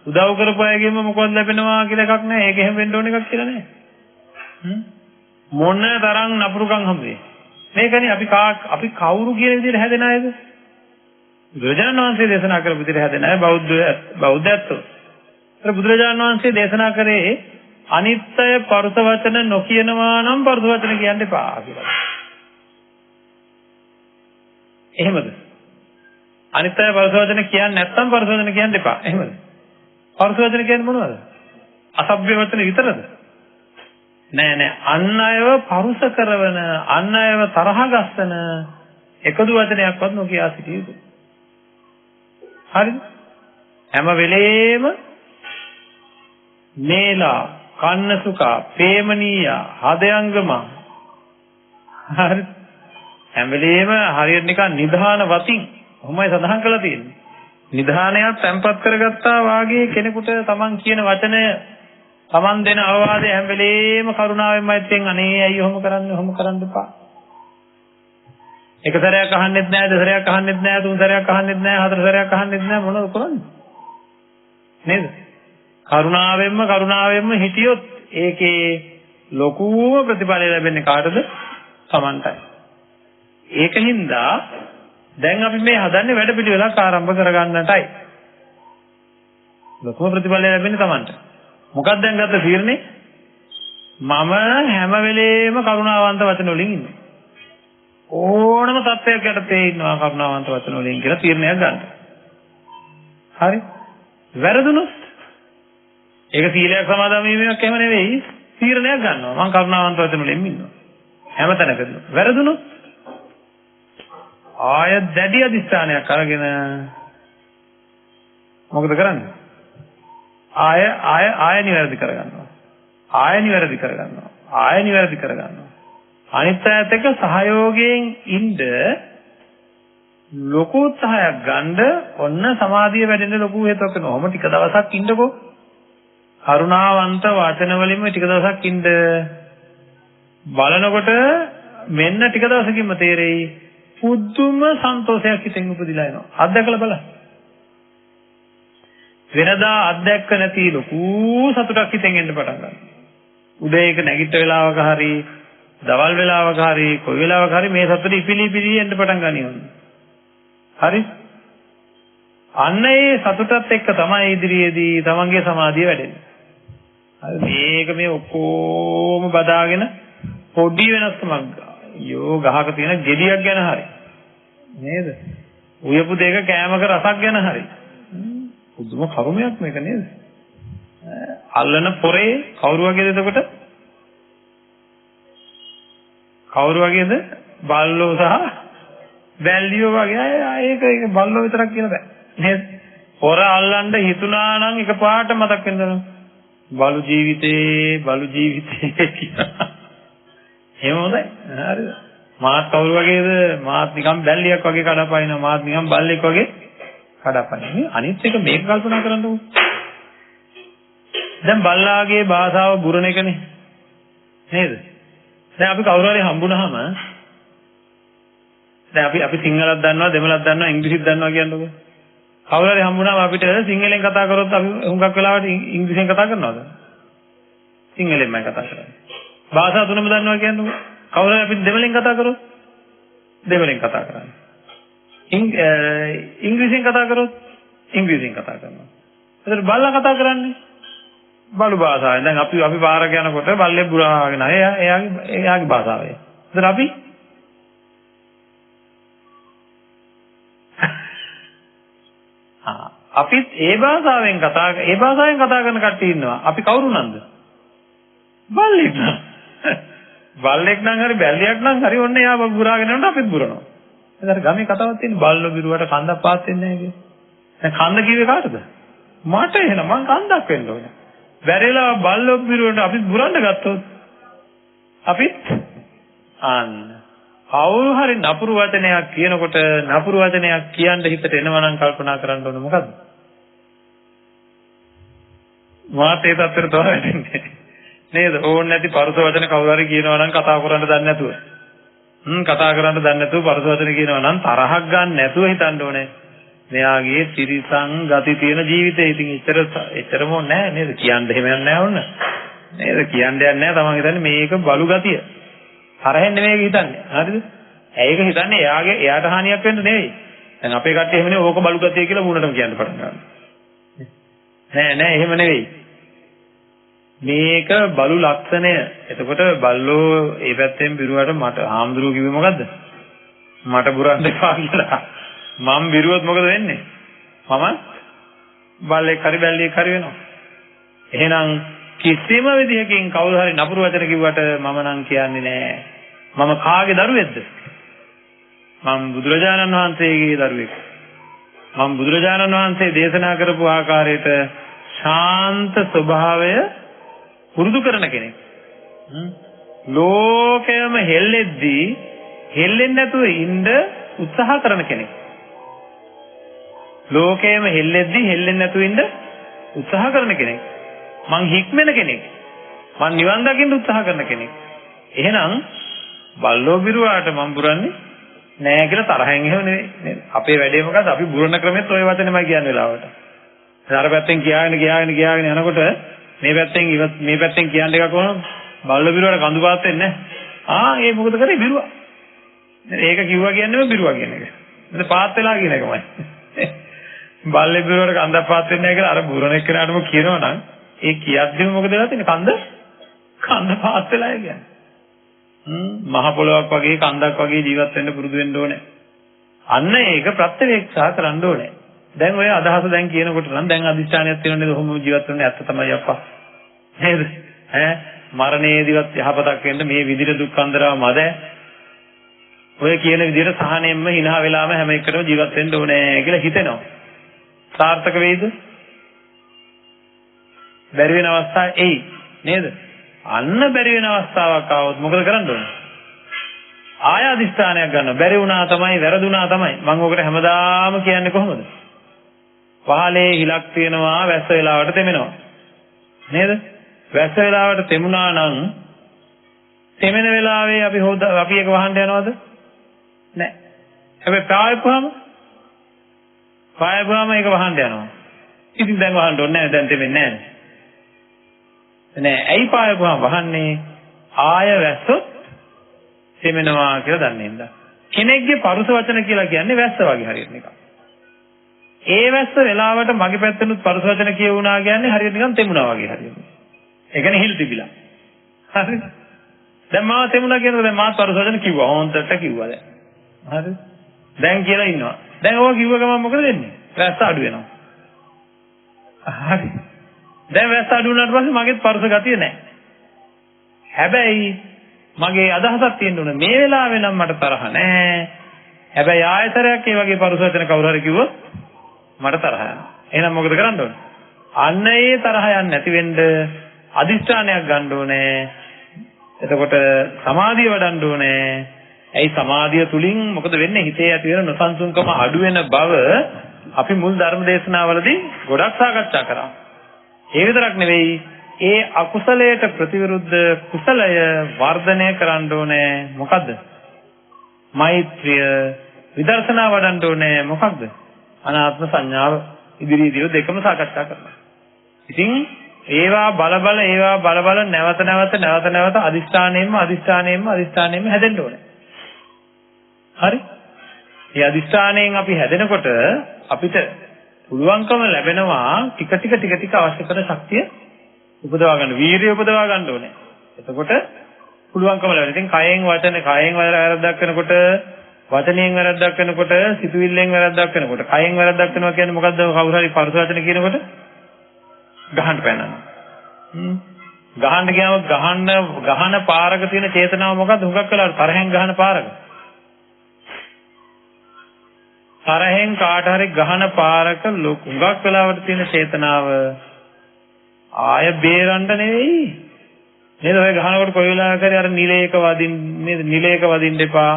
උදව් කරපු අයගෙන්ම මොකක්ද ලැබෙනවා කියලා එකක් නැහැ. ඒක එහෙම වෙන්න ඕන එකක් කියලා නැහැ. මොන තරම් නපුරුකම් හම්බෙන්නේ. මේකනේ අපි කවුරු කියන විදිහට හැදෙන අයද? බුදුරජාණන් වහන්සේ දේශනා කරපු විදිහට හැදෙන අය බෞද්ධයත්ෝ. ඒතර බුදුරජාණන් වහන්සේ දේශනා කරේ අනිත්‍ය පරුස වචන නොකියනවා නම් පරුස වචන කියන්න එපා කියලා. එහෙමද? අනිත්‍ය පරුස වචන කියන්නේ නැත්නම් පරුස වචන කියන්න එපා. එහෙමද? පරුස වචන කියන්නේ මොනවද? අසභ්‍ය වචන විතරද? නෑ අන් අයව පරුස කරවන අන් අයව තරහ ගස්සන එකදු වචනයක්වත් නොකිය සිටිය යුතුයි. හරිද? හැම වෙලේම නේලා කන්නසුකා ප්‍රේමණීය හදයංගම හරි හැම වෙලේම හරියට නිකන් නිධාන වතින් ඔහොමයි සඳහන් කරලා තියෙන්නේ. නිධානයක් තැම්පත් කරගත්තා වාගේ කෙනෙකුට තමන් කියන වචනය තමන් දෙන අවවාදය හැම වෙලේම කරුණාවෙන් මෛත්‍රියෙන් අනේ ඇයි ඔහොම කරන්න එපා. එක සැරයක් අහන්නෙත් නෑ, දෙසරයක් අහන්නෙත් නෑ, තුන් සැරයක් අහන්නෙත් නෑ, හතර සැරයක් අහන්නෙත් නෑ මොනවද කරන්නේ? නේද? කරුණාවෙන්ම හිටියොත් ඒකේ ලොකුම ප්‍රතිඵලය ලැබෙන්නේ කාටද? තමන්ටයි. ඒකින්ද දැන් අපි මේ හදන්නේ වැඩ පිළිවෙලක් ආරම්භ කරගන්නටයි. ලොකුම ප්‍රතිඵලය ලැබෙන්නේ තමන්ට. මොකක්ද දැන් ගත්ත තීරණේ? මම හැම වෙලේම කරුණාවන්ත වචන වලින් ඉන්නේ. ඕනම තත්ත්වයක් යටතේ ඉන්නවා කරුණාවන්ත වචන වලින් කියලා තීරණයක් ගන්න. හරි? වැරදුනොත් ඒක සීලයක් සමාදන් වීමක් එහෙම නෙවෙයි. තීරණයක් ගන්නවා. මම කරුණාවන්ත වචන වලින් ඉන්නවා. හැමතැනකදීම. වැරදුනොත් ආය දැඩි අධිෂ්ඨානයක් අරගෙන මොකද කරන්නේ? ආය නිවැරදි කරගන්නවා. ආය නිවැරදි කරගන්නවා. අනිත් අයත් එක්ක සහයෝගයෙන් ඉන්න ලොකු උත්සාහයක් ගන්න ඔන්න සමාධිය වැඩෙන්න ලොකු හේතුවක් වෙනවා. ඔහොම ටික දවසක් ඉන්නකෝ. කරුණාවන්ත වචන වලින්ම ටික දවසක් ඉන්න බලනකොට මෙන්න ටික දවසකින්ම තේරෙයි පුදුම සන්තෝෂයක් හිතෙන් උපදිලා එනවා. අත්දැකලා බලන්න. වෙනදා අත්දැක්ක නැති ලොකු සතුටක් හිතෙන් එන්න පටන් ගන්නවා. උදේක නැගිට වෙලාවක හරි දවල් වෙලාවක හරි කොයි වෙලාවක හරි මේ සතුට ඉපිලි පිලි එන්න පටන් ගන්නවා. හරි? අන්න ඒ සතුටත් එක්ක තමයි ඉදිරියේදී තමන්ගේ සමාධිය වැඩෙන්නේ. හරි මේක මේ ඔක්කොම බදාගෙන පොඩි වෙනස්කමක් යෝ ගහක තියෙන ගෙඩියක් ගැන හරි නේද? උයපු දෙක කෑමක රසක් ගැන හරි පුදුම කරුමයක් මේක නේද? අල්ලන pore කවුරු වගේද එතකොට? කවුරු වගේද? බල්ලෝ සහ බැල්ලියෝ වගේ. ඒක බල්ලෝ විතරක් කියලා බෑ නේද? pore අල්ලන්න හිතුණා නම් එකපාරට මතක් වෙනවා බලු ජීවිතේ කියලා. එහෙම හොඳයි. හරිද? මාත් කවුරු වගේද? මාත් නිකන් බැල්ලියක් වගේ කඩපයින්නවා. මාත් නිකන් බල්ලෙක් වගේ කඩපයින්නේ. අනිත් එක මේක කල්පනා කරන්නකෝ. දැන් බල්ලාගේ භාෂාව බුරණ එකනේ. නේද? දැන් අපි කවුරු හරි හම්බුනහම දැන් අපි සිංහලක් දන්නවා, දෙමළක් දන්නවා, ඉංග්‍රීසිත් දන්නවා කියන්නකෝ. කවුරු හරි හම්බුනහම අපිට සිංහලෙන් කතා කරොත් අපි හුඟක් වෙලාවට ඉංග්‍රීසියෙන් කතා කරනවද? සිංහලෙන්මයි කතා කරන්නේ. භාෂා තුනම දන්නවා කියන්නකෝ. කවුරු හරි අපි දෙමළෙන් කතා කරොත් දෙමළෙන් කතා කරන්නේ. ඉංග්‍රීසියෙන් කතා කරොත් ඉංග්‍රීසියෙන් කතා කරනවා. ඒතර බල්ලා කතා කරන්නේ බලු භාෂාවෙන්. දැන් අපි පාරක යනකොට බල්ලේ බුරාගෙන එයාගේ භාෂාවෙන්. ඒතර අපි අපිත් ඒ භාෂාවෙන් කතා කරන කට්ටිය ඉන්නවා. අපි කවුරු නන්ද? බල්ලෙක් නම්. බල්ලෙක් නම් හරි බැල්ලියක් නම් හරි ඔන්න එයා බුරාගෙන යනකොට අපිත් බුරනවා. එතන ගමේ කතාවක් තියෙන බල්ලෝ බිරුවට කන්දක් පාත් වෙන්නේ නැහැ කිය. දැන් කන්ද කිව්වේ කාටද? මට එහෙනම් මං කන්දක් වෙන්න ඕනේ. බැරිලා බල්ලෝ බිරුවට අපිත් බුරන්න ගත්තොත් අපිත් අන්න කවුරු හරි නපුරු වචනයක් කියනකොට නපුරු වචනයක් කියන්න හිතට එනවා නම් කල්පනා කරන්න ඕනේ මොකද්ද? මාත් ඒ තත්ත්වෙට තොර වෙන්නේ නේද? ඕන නැති පරුස වචන කවුරු හරි කියනවා නම් කතා කරන්න දන්නේ නැතුව. කතා කරන්න දන්නේ නැතුව පරුස වචන කියනවා නම් තරහක් ගන්න නැතුව හිතන්න ඕනේ. මෙයාගේ ත්‍රිසං ගති තියෙන ජීවිතේ ඉතින් එච්චරම නෑ නේද? කියන්න එහෙම යන්නේ නෑ ඕන්න. නේද? කියන්න යන්නේ නෑ. තමන් හිතන්නේ මේක බලු ගතිය. තරහෙන් නෙමෙයි හිතන්නේ. හරිද? ඒක හිතන්නේ එයාට හානියක් වෙන්න නෙවෙයි. දැන් අපේ කට්ටිය එහෙම නෙවෙයි ඕක බලු ගතිය කියලා මුණටම කියන්න පටන් ගන්නවා. නෑ එහෙම නෙවෙයි. මේක බලු ලක්ෂණය. එතකොට බල්ලෝ ඒ පැත්තෙන් බිරුවට මට හාමුදුරුවෝ කිව්වේ මොකද්ද? මට බුරන්න එපා කියලා. මම බිරුවොත් මොකද වෙන්නේ? මම බල්ලෙක් හරි බැල්ලියෙක් හරි වෙනවා. එහෙනම් කිසිම විදිහකින් කවුරු හරි නපුරු වචන කිව්වට මම නම් කියන්නේ නෑ. මම කාගේ දරුවෙක්ද? මම බුදුරජාණන් වහන්සේගේ දරුවෙක්. මම බුදුරජාණන් වහන්සේ දේශනා කරපු ආකාරයට ශාන්ත ස්වභාවය පුරුදු කරන කෙනෙක්. ලෝකයම හෙල්ලෙන්නේ නැතුව ඉන්න උත්සාහ කරන කෙනෙක්. ලෝකයම හෙල්ලෙන්නේ නැතුව ඉන්න උත්සාහ කරන කෙනෙක්. මං හික්මෙන කෙනෙක්. මං නිවන් දකින්න උත්සාහ කරන කෙනෙක්. එහෙනම් බල්ලෝ බිරුවාට මං බුරන්නේ නෑ කියලා තරහෙන් එහෙම නෙවෙයි. අපේ වැඩේ මොකද්ද? අපි බුරන ක්‍රමෙත් ওই වචනේමයි කියන්නේ වෙලාවට. අර පැත්තෙන් කියාගෙන යනකොට මේ පැත්තෙන් කියන්න එකක් වුණා බල්ලෝ බිරුවාට කඳු පාත් වෙන්නේ නැහැ. ඒ මොකද කරේ බිරුවා. ඒක කිව්වා කියන්නේ බිරුවා කියන එක. මෙතන පාත් වෙලා කියන එකමයි. බල්ලේ බිරුවාට කඳක් පාත් වෙන්නේ නැහැ කියලා අර බුරන එක්කනටම කියනවනම් ඒ කියද්දිම මොකද වෙලා තියෙන්නේ? කඳ පාත් වෙලා කියන්නේ. මහ පොළොවක් වගේ කන්දක් වගේ ජීවත් වෙන්න පුරුදු වෙන්න ඕනේ. අන්න ඒක ප්‍රත්‍යවේක්ෂා කරන්න ඕනේ. දැන් ඔය අදහස දැන් කියනකොට නම් දැන් අදිස්ථානයක් තියෙනවනේ කොහොම ජීවත් වෙන්නේ ඇත්ත තමයි අප්පා. නේද? මරණයේදීවත් යහපතක් වෙන්න මේ විදිහට දුක් අන්දරව මැද ඔය කියන විදිහට සහනෙන්ම hina වෙලාම හැම එකටම ජීවත් වෙන්න ඕනේ කියලා හිතෙනවා. සාර්ථක වෙයිද? බැරි වෙන අවස්ථා එයි නේද? අන්න බැරි වෙන අවස්ථාවක් ආවොත් මොකද කරන්න ඕනේ? ආය අදිස්ථානයක් ගන්නවා. බැරි වුණා තමයි, වැරදුනා තමයි. මම ඔකට හැමදාම කියන්නේ කොහොමද? පහලේ හිලක් තියෙනවා, වැස්ස වෙලාවට තෙමෙනවා. නේද? වැස්ස වෙලාවට තෙමුණා නම් තෙමෙන වෙලාවේ අපි එක වහන්න යනවද? නැහැ. හැබැයි පායපුවාම ඒක වහන්න යනවා. ඉතින් දැන් වහන්න ඕනේ නැහැ. දැන් තෙමෙන්නේ නැහැ. නෑ. ඇයි පායපුවාම වහන්නේ? ආය වැස්සොත් තෙමෙනවා කියලා දන්නේ නැද්ද? කෙනෙක්ගේ පරුස වචන කියලා කියන්නේ වැස්ස වගේ හරියට නිකන්. ඒ වැස්ස වෙලාවට මගේ පැත්තෙනුත් පරුස වචන කියවුණා කියන්නේ හරියට නිකන් තෙමුණා වගේ හරියට. ඒ කියන්නේ හිල් තිබිලා. හරි. දැන් මාව තෙමුණා කියනකොට දැන් මාත් පරුස වචන කිව්වා. හොන්දට කිව්වා දැන්. හරි. දැන් කියලා ඉන්නවා. දැන් ඕවා කිව්ව ගමන් මොකද වෙන්නේ? වැස්ස අඩු වෙනවා. හරි. දැන් වැස්ස අඩු වුණාට පස්සේ මගේත් පරුස ගතිය නැහැ. හැබැයි මගේ අදහසක් තියෙන්න ඕනේ මේ වෙලාවේ නම් මට තරහ නැහැ. හැබැයි ආයතරයක් ඒ වගේ පරුස වචන කවුරු හරි කිව්වොත් මට තරහ යනවා. එහෙනම් මොකද කරන්න ඕනේ? අන්න ඒ තරහ යන්නේ නැති වෙන්න අදිෂ්ඨානයක් ගන්න ඕනේ. එතකොට සමාධිය වඩන්න ඕනේ. ඇයි සමාධිය තුලින් මොකද වෙන්නේ? හිතේ ඇති වෙන නොසන්සුන්කම අඩු වෙන බව අපි මුල් ධර්ම දේශනාවලදී ගොඩක් සාකච්ඡා කරා. ඒ විතරක් නෙවෙයි, ඒ අකුසලයට ප්‍රතිවිරුද්ධ කුසලය වර්ධනය කරන්න ඕනේ. මොකද්ද? මෛත්‍රිය විදර්ශනා වඩන්න ඕනේ. මොකක්ද? අනාත්ම සංඥාව ඉදිරියේදී දෙකම සාකච්ඡා කරනවා. ඉතින් ඒවා බල නැවත අදිස්ථානයෙන්ම හැදෙන්න ඕනේ. හරි? මේ අදිස්ථානයෙන් අපි හැදෙනකොට අපිට පුළුවන්කම ලැබෙනවා ටික අවශ්‍ය කරන ශක්තිය උපදවා ගන්න, වීරිය උපදවා ගන්න ඕනේ. එතකොට පුළුවන්කම ලැබෙනවා. ඉතින් කයෙන් වැරද්දක් කරනකොට, වචනයෙන් වැරද්දක් කරනකොට, සිතුවිල්ලෙන් වැරද්දක් කරනකොට, කයෙන් වැරද්දක් කරනවා කියන්නේ මොකද්ද? කවුරු හරි පරුස වචන කියනකොට ගහන්න පැනනවා. ගහන්න ගියාම ගහන පාරක තියෙන චේතනාව මොකද්ද? හුඟක් වෙලාවට තරහෙන් ගහන පාරක. තරහෙන් කාට හරි ගහන පාරක හුඟක් වෙලාවට තියෙන චේතනාව ආය බේරන්න නෙවෙයි. නේද? ඔය ගහනකොට කොයි වෙලාවක හරි අර නිලයක වදින්න එපා.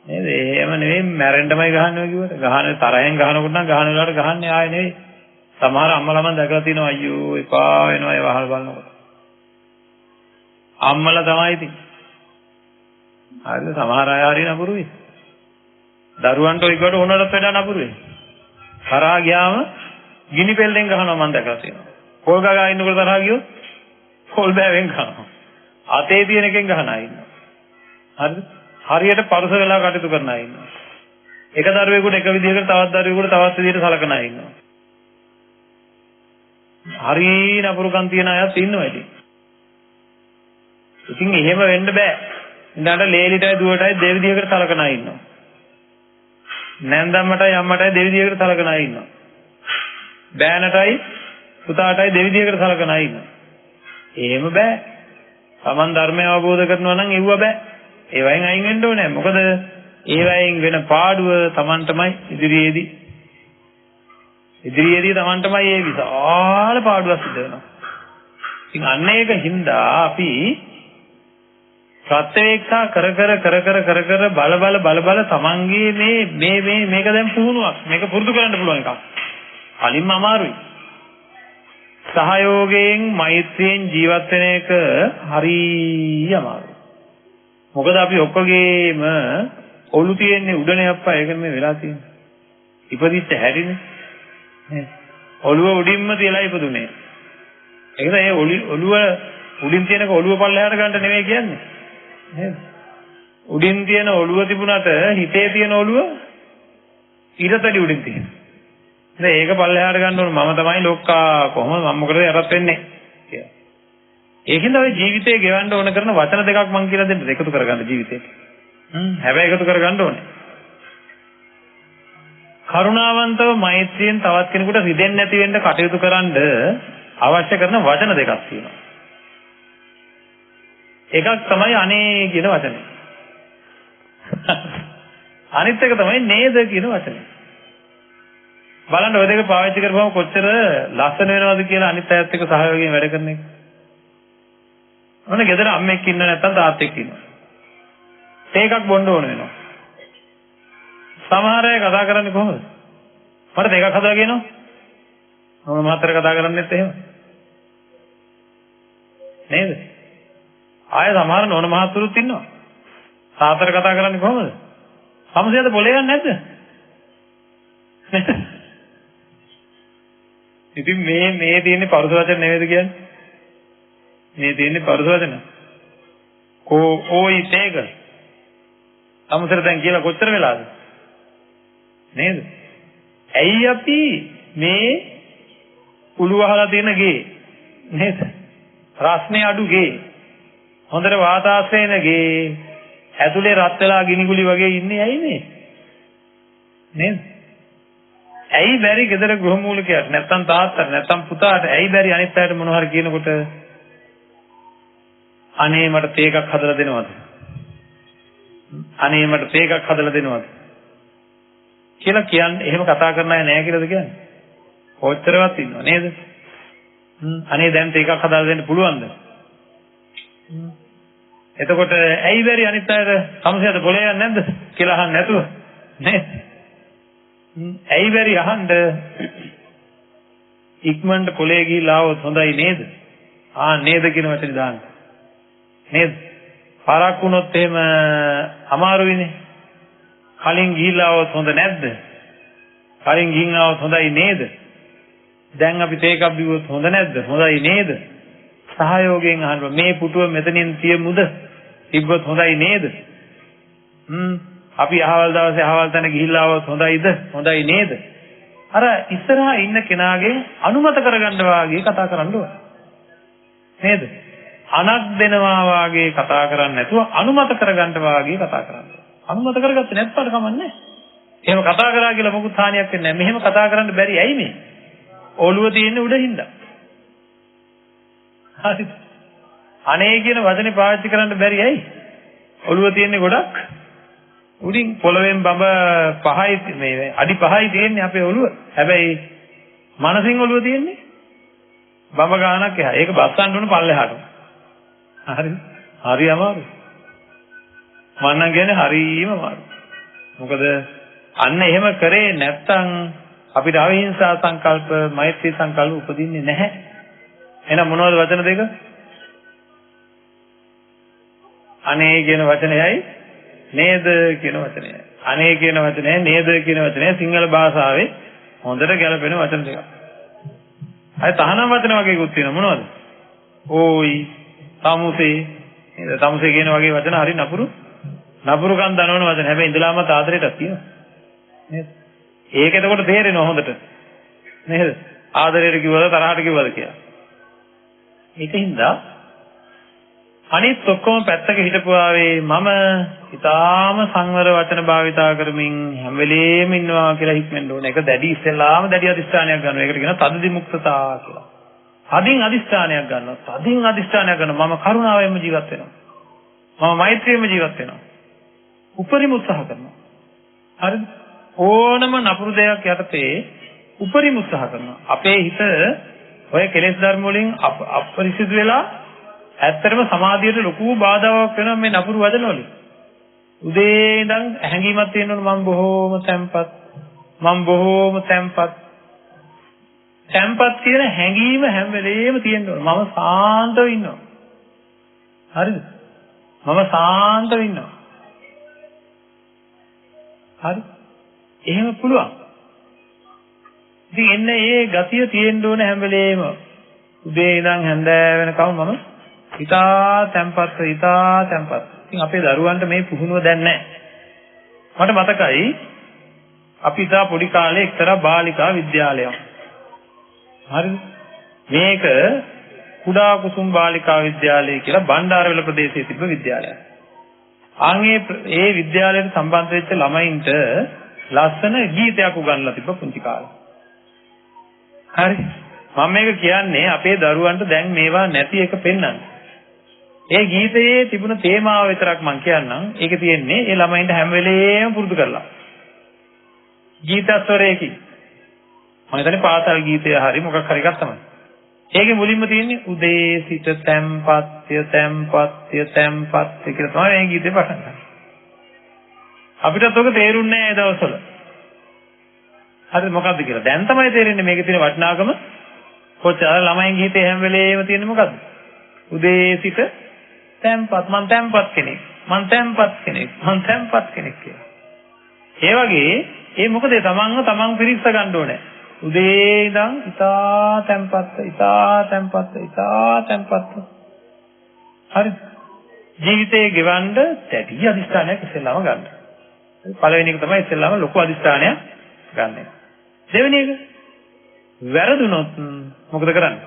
නේද? එහෙම නෙවෙයි, මැරෙන්නමයි ගහන්නේ කිව්වට. තරහෙන් ගහනකොට නම් ගහන වෙලාවට ගහන්නේ ආය නෙවෙයි. සමහර අම්මලා මම දැකලා තියෙනවා, අයියෝ එපා වෙනවා ඒ වහල් බලනකොට. අම්මලා තමයි ඉතින්. හරිද? සමහර අය හරි නපුරුයි. දරුවන්ට ඔයකට ඕනකට වඩා නපුරුයි. තරහා ගියාම ගිනි පෙල්ලෙන් ගහනවා මම දැකලා තියෙනවා. පොල් ගගා ඉන්නකොට තරහා ගියොත් පොල් බෑවෙන් ගහනවා. අතේ තියෙන එකෙන් ගහන අය ඉන්නවා. හරිද? හරියට පරුස වෙලා කටයුතු කරන අය ඉන්නවා. එක දරුවෙකුට එක විදිහකට තවත් දරුවෙකුට තවත් විදිහකට සලකන අය ඉන්නවා. හරි නපුරුකම් තියන අයත් ඉන්නවා ඉතින්. ඉතින් එහෙම වෙන්න බෑ. ඉඳන්ට ලේලිටයි දුවටයි දෙවිදිහකට සලකන අය ඉන්නවා. නැන්දම්මටයි අම්මටයි දෙවිදිහකට සලකන අය ඉන්නවා. බෑනටයි පුතාටයි දෙවිදිහකට සලකන අය ඉන්නවා. එහෙම බෑ. Taman ධර්මය අවබෝධ කරනවා නම් ඒව බෑ. ඒවයින් අයින් වෙන්න ඕනේ. මොකද ඒවයින් වෙන පාඩුව Tamanටමයි ඉදිරියේදී Tamanටමයි ඒ විශාල පාඩුවක් සිද්ධ වෙනවා. ඉතින් අන්න ඒක හින්දා අපි ප්‍රත්‍යවේක්ෂා කර බල තමන්ගේ මේක දැන් පුහුණුවක්. මේක පුරුදු කරන්න පුළුවන් එකක්. කලින්ම අමාරුයි. සහයෝගයෙන් මෛත්‍රියෙන් ජීවත් වෙන එක හරිය අමාරුයි. මොකද අපි ඔක්කොගේම ඔලු තියෙන්නේ උඩනේ අප්පා. ඒක මේ වෙලා තියෙන්නේ. ඉපදිච්ච හැරිනේ. ඔළුව උඩින්ම තියලා ඉපදුනේ. ඒකද ඒ ඔළුව උඩින් තියෙනක ඔළුව පල්ලෙහාට ගන්න නෙමෙයි කියන්නේ. නේද? උඩින් තියෙන ඔළුව තිබුණාට හිතේ තියෙන ඔළුව ඊටතඩි උඩින් තියෙනවා. දැන් ඒක පල්ලෙහාට ගන්න ඕන මම තමයි ලොක්කා කොහොමද මම මොකටද යටත් වෙන්නේ කියලා. ඒකින්ද ඔය ජීවිතේ ගෙවන්න ඕන කරන වචන දෙකක් මම කියලා දෙන්න එකතු කරගන්න ජීවිතේට. හැබැයි එකතු කරගන්න ඕනේ. කරුණාවන්තව මෛත්‍රියෙන් තවත් කෙනෙකුට රිදෙන්නේ නැති වෙන්න කටයුතු කරන්න අවශ්‍ය කරන වචන දෙකක් තියෙනවා. එකක් තමයි අනේ කියන වචනේ. අනිත් එක තමයි නේද කියන වචනේ. බලන්න ඔය දෙක පාවිච්චි කරපුවම කොච්චර ලස්සන වෙනවද කියලා අනිත් අයත් එක්ක සහයෝගයෙන් වැඩ කරන එක. මොන ගෙදර අම්මෙක් ඉන්න නැත්නම් තාත්තෙක් ඉන්නවා. තේ එකක් බොන්න ඕන වෙනවා. සමහර අය කතා කරන්නේ කොහොමද? මට තේ එකක් හදලා කියනවා. මම මාතර කතා කරන්නේත් එහෙම. නේද? ආය සමහර නෝන මහත්තුරුත් ඉන්නවා. සාතර කතා කරන්නේ කොහොමද? සමසියද පොලේ ගන්න නැද්ද? ඉතින් මේ තියෙන්නේ පරුස වචන නෙවෙයිද කියන්නේ? මේ තියෙන්නේ පරුස වචන. ඕයි තේක. සමසර දැන් කියලා කොච්චර වෙලාද? නේද? ඇයි අපි මේ උළු වහලා තියෙන ගේ නේද? රස්නේ අඩු ගේ. හොඳට වාතාශ්‍රයන ගේ. ඇතුලේ රත් වෙලා ගිනිගුලි වගේ ඉන්නේ ඇයි මේ? නේද? ඇයි බැරි ගෙදර ගෘහමූලිකයාට නැත්තම් තාත්තට නැත්තම් පුතාට ඇයි බැරි අනිත් අයට මොනවා හරි කියනකොට අනේ මට තේ එකක් හදලා දෙනවද? අනේ මට තේ එකක් හදලා දෙනවද? කියලා කියන්නේ එහෙම කතා කරන අය නැහැ කියලාද කියන්නේ? කොච්චරවත් ඉන්නව නේද? අනේ දැන් තේ එකක් හදලා දෙන්න පුළුවන්ද? එතකොට ඇයි බැරි අනිත් අයට සමසියද පොලේ යන්නේ නැද්ද කියලා අහන්න නැතුව නේද? ඇයි බැරි අහන්න ඉක්මනට පොලේ ගිහිල්ලා આવොත් හොඳයි නේද? නේද කියන වචනේ දාන්න. නේද? පාරක් වුණොත් එහෙම අමාරුයිනේ. කලින් ගිහිල්ලා આવොත් හොඳ නැද්ද? කලින් ගිහින් આવොත් හොඳයි නේද? දැන් අපි තේ එකක් බිව්වොත් හොඳ නැද්ද? හොඳයි නේද? සහයෝගයෙන් අහන්න මේ පුටුව මෙතනින් තියමුද? තිබ්බොත් හොඳයි නේද? අපි අහවල් දවසේ අහවල් තැන ගිහිල්ලා આવොත් හොඳයිද? හොඳයි නේද? අර ඉස්සරහා ඉන්න කෙනාගෙන් අනුමත කරගන්න වාගේ කතා කරන්න ඕන. නේද? අනක් දෙනවා වාගේ කතා කරන්නේ නැතුව අනුමත කරගන්න වාගේ කතා කරන්න. අනුමත කරගත්තේ නැත්නම් කමන්නේ. එහෙම කතා කරා කියලා මොකුත් හානියක් වෙන්නේ නැහැ. මෙහෙම කතා කරන්න බැරි ඇයි මේ? ඔළුව තියෙන්නේ උඩින්ද? හරිද? අනේ කියන වචනේ පාවිච්චි කරන්න බැරි ඇයි? ඔළුව තියෙන්නේ ගොඩක් උඩින් පොළවෙන් බඹ 5යි මේ අඩි 5යි තියෙන්නේ අපේ ඔළුව. හැබැයි මනසින් ඔළුව තියෙන්නේ බඹ ගානක් එහා. ඒක බස්සන්න ඕන පල්ලෙහාට. හරිද? හරි අමාරුයි. මම නම් කියන්නේ හරිම අමාරුයි. මොකද අන්න එහෙම කරේ නැත්තම් අපිට අවිහිංසා සංකල්ප, මෛත්‍රී සංකල්ප උපදින්නේ නැහැ. එහෙනම් මොනවද වචන දෙක? අනේ කියන වචනයයි නේද කියන වචනයයි. අනේ කියන වචනය නේද කියන වචනය සිංහල භාෂාවේ හොඳට ගැලපෙන වචන දෙකක්. අය තහනම් වචන වගේකුත් තියෙනවා මොනවද? ඕයි, තමුසේ, නේද? තමුසේ කියන වගේ වචන හරි නපුරුකම් දනවන වචන. හැබැයි ඉඳලාම ආදරයටත් තියෙනවා. නේද? ඒක එතකොට තේරෙනවා හොඳට. නේද? ආදරයට කිව්වද තරහට කිව්වද කියලා. ඒකින්ද අනිත් ඔක්කොම පැත්තක හිටපුවාවේ මම ඊටාම සංවර වචන භාවිතා කරමින් හැම වෙලේම ඉන්නවා කියලා හිතෙන්න ඕනේ. ඒක දැඩි ඉස්සෙල්ලාම දැඩි අධිෂ්ඨානයක් ගන්නවා. ඒකට කියනවා තදදි මුක්තතා කියලා. තදින් අධිෂ්ඨානයක් ගන්නවා. තදින් අධිෂ්ඨානයක් ගන්නවා. මම කරුණාවෙන්ම ජීවත් වෙනවා. මම මෛත්‍රියෙන්ම ජීවත් වෙනවා. උපරිම උත්සාහ කරනවා. හරිද? ඕනම නපුරු දෙයක් යටතේ උපරිම උත්සාහ කරනවා. අපේ හිත ඔය කෙලෙස් ධර්ම වලින් අපරිසිදු වෙලා ඇත්තටම සමාධියට ලොකු බාධාවක් වෙනවා මේ නපුරු වචන වලින්. උදේ ඉඳන් හැංගීමක් තියෙනවනේ මම බොහෝම තැම්පත්. මම බොහෝම තැම්පත්. තැම්පත් කියන හැංගීම හැම වෙලේම තියෙන්න ඕන. මම සාන්තව ඉන්නවා. හරිද? මම සාන්තව ඉන්නවා. හරි? එහෙම පුළුවන්. ඉතින් එන්න ඒ ගතිය තියෙන්න ඕන හැම වෙලේම. උදේ ඉඳන් හැන්දෑ වෙනකම් මම ඉතා තැම්පත්. ඉතින් අපේ දරුවන්ට මේ පුහුණුව දැන් නැහැ. මට මතකයි අපි ඉතා පොඩි කාලේ එක්තරා බාලිකා විද්‍යාලයක්. හරිද? මේක කුඩා කුසුම් බාලිකා විද්‍යාලය කියලා බණ්ඩාරවැල ප්‍රදේශයේ තිබ්බ විද්‍යාලයක්. ඒ විද්‍යාලයට සම්බන්ධ වෙච්ච ළමයින්ට ලස්සන ගීතයක් උගන්වලා තිබ්බ පුංචි කාලේ. හරි. මම මේක කියන්නේ අපේ දරුවන්ට දැන් මේවා නැති එක පෙන්වන්න. ඒ ගීතයේ තිබුණ තේමාව විතරක් මම කියන්නම්. ඒකේ තියෙන්නේ ඒ ළමයින්ට හැම වෙලේම පුරුදු කරලා. ගීතස්වරයකින්. මම හිතන්නේ පාසල් ගීතය හරි මොකක් හරි එකක් තමයි. ඒකේ මුලින්ම තියෙන්නේ උදේ සිට තැම්පත්ය කියලා තමයි මේ ගීතේ පටන් ගන්න. අපිටත් ඔක තේරුන්නේ නැහැ ඒ දවස්වල. හරි මොකද්ද කියලා. දැන් තමයි තේරෙන්නේ මේකේ තියෙන වටිනාකම කොච්චර. ළමයින්ගේ හිතේ හැම වෙලේම තියෙන්නේ මොකද්ද? උදේ සිට තැම්පත් මං තැම්පත් කෙනෙක්. මං තැම්පත් කෙනෙක්. මං තැම්පත් කෙනෙක් කියලා. ඒ වගේ ඒ මොකද තමන්ව තමන් පිරික්ස ගන්න ඕනේ. උදේ ඉඳන් ඉතා තැම්පත් ඉතා තැම්පත් ඉතා තැම්පත්. හරි. ජීවිතේ ගෙවන්න දැඩි අධිෂ්ඨානයක් ඉස්සෙල්ලාම ගන්න. පළවෙනි එක තමයි ඉස්සෙල්ලාම ලොකු අධිෂ්ඨානයක් ගන්න. දෙවෙනි එක වැරදුනොත් මොකද කරන්නේ?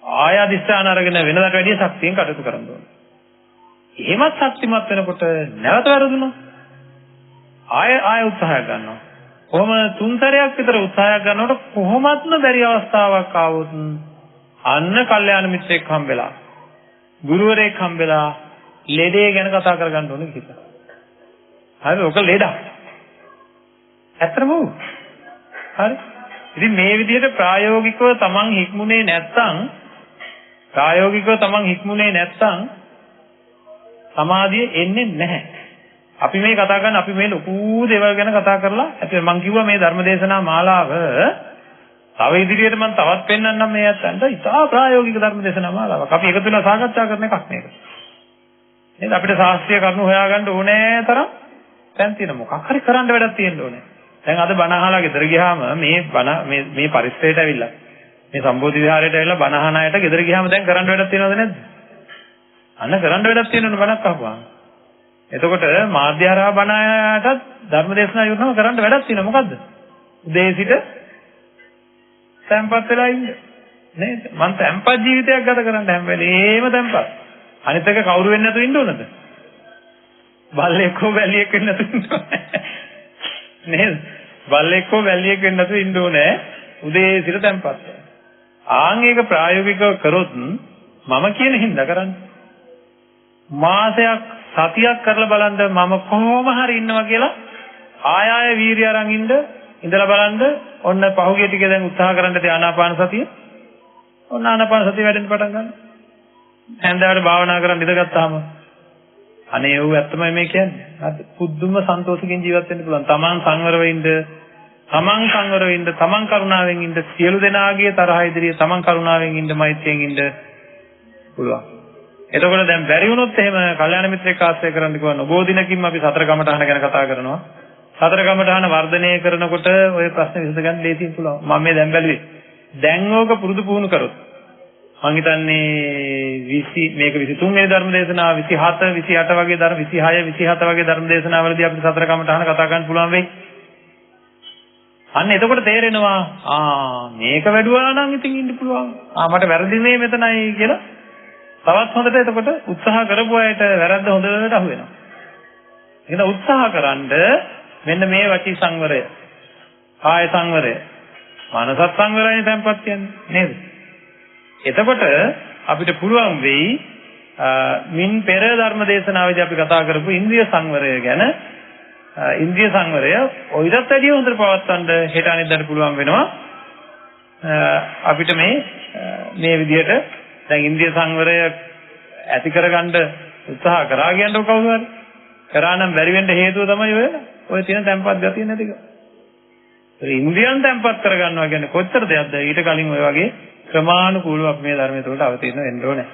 ආය අධිෂ්ඨාන අරගෙන වෙනදාට වැඩිය ශක්තියෙන් කටයුතු කරන්න ඕනේ. එහෙමත් ශක්තිමත් වෙනකොට නැවත වැරදුනොත් ආය උත්සාහය ගන්නවා. කොහොම තුන් සැරයක් විතර උත්සාහයක් ගන්නකොට කොහොමත්ම බැරි අවස්ථාවක් ආවොත් අන්න කල්යාණ මිත්‍රෙක් හම්බෙලා ගුරුවරයෙක් හම්බෙලා ලෙඩේ ගැන කතා කරගන්න ඕනේ කියලා. හරි ඔක ලෙඩක්. ඇත්තම හරි. ඉතින් මේ විදිහට ප්‍රායෝගිකව තමන් හික්මුනේ නැත්තම් සමාධිය එන්නේ නැහැ. අපි මේ කතා කරන අපි මේ ලොකු දේවල් ගැන කතා කරලා ඇත්තට මම කිව්වා මේ ධර්මදේශනා මාලාව තව ඉදිරියට මම තවත් පෙන්වන්නම් මේ අතන්ට ඉතා ප්‍රායෝගික ධර්මදේශනා මාලාවක්. අපි එකතු වෙලා සාකච්ඡා කරන එකක් මේක. නේද? අපිට ශාස්ත්‍රීය කරුණු හොයාගන්න ඕනේ තරම් දැන් තියෙන මොකක් හරි කරන්න වැඩක් තියෙන්න ඕනේ. දැන් අද බණ අහලා ගෙදර ගියාම මේ පරිස්සමයට ඇවිල්ලා මේ සම්බෝධි විහාරයට ඇවිල්ලා බණ අහන අයට ගෙදර ගියාම දැන් කරන්න වැඩක් තියෙනවද නැද්ද? අන්න කරන්න වැඩක් තියෙනවනේ බණක් අහපුවාම. එතකොට මාධ්‍ය හරහා බණ අයටත් ධර්ම දේශනා යොදනම කරන්න වැඩක් තියෙනවා. මොකද්ද? උදේ සිට තැම්පත් වෙලා ඉන්න. නේද? මං තැම්පත් ජීවිතයක් ගත කරන්න හැම වෙලේම තැම්පත්. අනිත් එක කවුරු වෙන්නේ නැතුව ඉන්න ඕනද? බල්ලෙක් හෝ වැලියෙක් වෙන්නේ නැතුව ඉන්න ඕනේ. නේද? බල්ලෙක් හෝ වැලියෙක් වෙන්නේ නැතුව ඉන්න ඕනේ. උදේ සිට තැම්පත්. ආන් ඒක ප්‍රායෝගිකව කරොත් මම කියන හින්දා කරන්නේ. මාසයක් සතියක් කරලා බලන්න මම කොහොම හරි ඉන්නවා කියලා ආය වීර්ය අරන් ඉඳලා බලන්න ඔන්න පහුගිය ටික දැන් උත්සාහ කරන්න තිය ආනාපාන සතිය. ඔන්න ආනාපාන සතිය වැඩෙන්න පටන් ගන්නවා. හැන්දෑවට භාවනා කරන් ඉඳගත්තාම අනේ ඒව ඇත්තමයි මේ කියන්නේ. හරි පුදුම සන්තෝෂකින් ජීවත් වෙන්න පුළුවන්. තමන් සංවරව ඉන්න, තමන් කරුණාවෙන් ඉන්න, සියලු දෙනාගේ තරහ ඉදිරියේ තමන් කරුණාවෙන් ඉන්න, මෛත්‍රියෙන් ඉන්න පුළුවන්. එතකොට දැන් බැරි වුණොත් එහෙම කල්යාණ මිත්‍රෙක් ආශ්‍රය කරන්න කිව්වා නබෝ දිනකින් අපි සතර කමඨහන ගැන කතා කරනවා. සතර කමඨහන වර්ධනය කරනකොට ওই ප්‍රශ්නේ විසඳගන්න ලේසියෙන් පුළුවන්. මම මේ දැන් බැලුවේ. දැන් ඕක පුරුදු පුහුණු කරොත් මම හිතන්නේ 20 මේක 23 වෙනි ධර්ම දේශනාව 27 28 වගේ ධර්ම 26 27 වගේ ධර්ම දේශනාවලදී අපිට සතර කමඨහන කතා කරන්න පුළුවන් වෙයි. අන්න එතකොට තේරෙනවා මේක වැඩුවා නම් ඉතින් ඉන්න පුළුවන්. මට වැරදිනේ මෙතනයි කියලා තවත් හොඳට එතකොට උත්සාහ කරපු අයට වැරද්ද හොඳට අහු වෙනවා. එහෙනම් උත්සාහකරනද මෙන්න මේ වචී සංවරය, කාය සංවරය, මනසත් සංවරයයි tempත් කියන්නේ නේද? එතකොට අපිට පුළුවන් වෙයි මින් පෙර ධර්ම දේශනාවේදී අපි කතා කරපු ඉන්ද්‍රිය සංවරය ගැන ඉන්ද්‍රිය සංවරය ඔයිටත් වැඩිය හොඳට පවත්වන්න හෙට අනිද්දාට පුළුවන් වෙනවා. අපිට මේ විදිහට දැන් ඉන්ද්‍රිය සංවරය ඇති කරගන්න උත්සාහ කරා කියනකොට කවුරු හරි කරා නම් බැරි වෙන්න හේතුව තමයි ඔය තියෙන තැම්පත් ගතිය නැතික. ඒ ඉන්ද්‍රියන් තැම්පත් කරගන්නවා කියන්නේ කොච්චර දෙයක්ද? ඊට කලින් ඔය වගේ ක්‍රමානුකූලව අපි මේ ධර්මයේ තුලට අවතීර්ණ වෙන්න ඕනේ.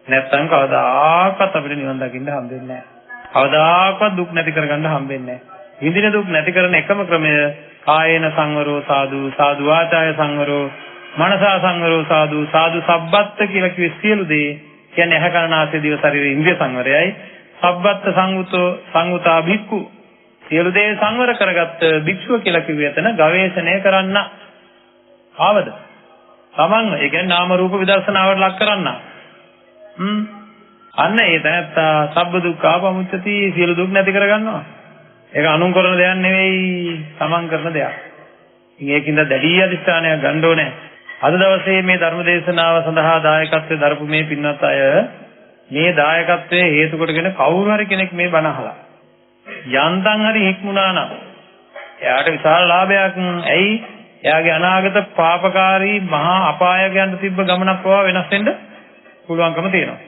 නැත්නම් කවදාකවත් අපිට නිවන් දකින්න හම්බෙන්නේ නැහැ. කවදාකවත් දුක් නැති කරගන්න හම්බෙන්නේ නැහැ. විඳින දුක් නැති කරන එකම ක්‍රමය කායේන සංවරෝ සාදු, සාදු වාචාය සංවරෝ, මනසා සංවරෝ සාදු, සාදු සබ්බත්ත කියලා කිව්වේ සියලු දේ කියන්නේ ඇහැ කන නාසය දිව ශරීරය ඉන්ද්‍රිය සංවරයයි. සබ්බත්ත සංවුතා භික්ඛු සියලු දේ සංවර කරගත්ත භික්ෂුව කියලා කිව්වේ එතන ගවේෂණය කරන්න. ආවද? තමන් ඒ කියන්නේ නාම රූප විදර්ශනාවට ලක් කරන්න. අන්න ඒ තැනත්තා සබ්බ දුක්ඛාපමුච්චති සියලු දුක් නැති කරගන්නවා. ඒක අනුන් කරන දෙයක් නෙවෙයි, තමන් කරන දෙයක්. ඒකින්ද දැඩි අධිෂ්ඨානයක් ගන්න ඕනේ. අද දවසේ මේ ධර්ම දේශනාව සඳහා දායකත්වයෙන් දරපු මේ පින්වත් අය මේ දායකත්වයේ හේතු කොටගෙන කවුරු හරි කෙනෙක් මේ බණ අහලා යන්තම් හරි හික්මුණා නම් එයාට විශාල ලාභයක්. ඇයි? එයාගේ අනාගත පාපකාරී මහා අපායයන්ට තිබ්බ ගමනක් පවා වෙනස් වෙන්න පුළුවන්කම තියෙනවා.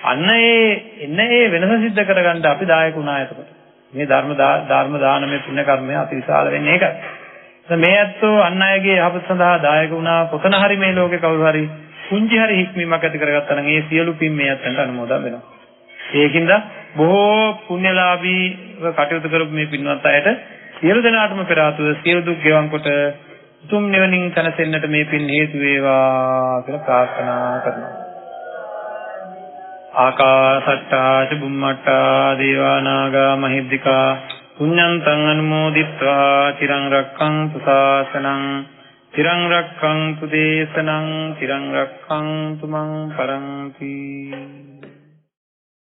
අන්න ඒ වෙනස සිද්ධ කරගන්න අපි දායක වුණා එතකොට. මේ ධර්ම දානමය පුණ්‍ය කර්මය අතිවිශාල වෙන්නේ ඒකයි. මේ ඇත්තෝ අන් අයගේ යහපත සඳහා දායක වුණා කොතන හරි මේ ලෝකේ කවුරු හරි කුංචි හරි හික්මීමක් ඇති කරගත්තා නම් ඒ සියලු පින් මේ ඇත්තන්ට අනුමෝදන් වෙනවා. ඒකින්ද බොහෝ පුණ්‍යලාභීව කටයුතු කරපු මේ පින්වත් අයට සියලු දෙනාටම පෙර ආතුව සියලු දුක් ගෙවන් කොට උතුම් නිවනින් සැනසෙන්නට මේ පින් හේතු වේවා කියලා ප්‍රාර්ථනා කරනවා. ආකාසට්ටා ච බුම්මට්ටා දේවා නාග මහිද්దికා පුඤ්ඤන්තං අනුමෝදිත්වා චිරං රක්ඛන්තු ශාසනං චිරං රක්ඛන්තු දේශනං චිරං රක්ඛන්තු මං පරන්ති.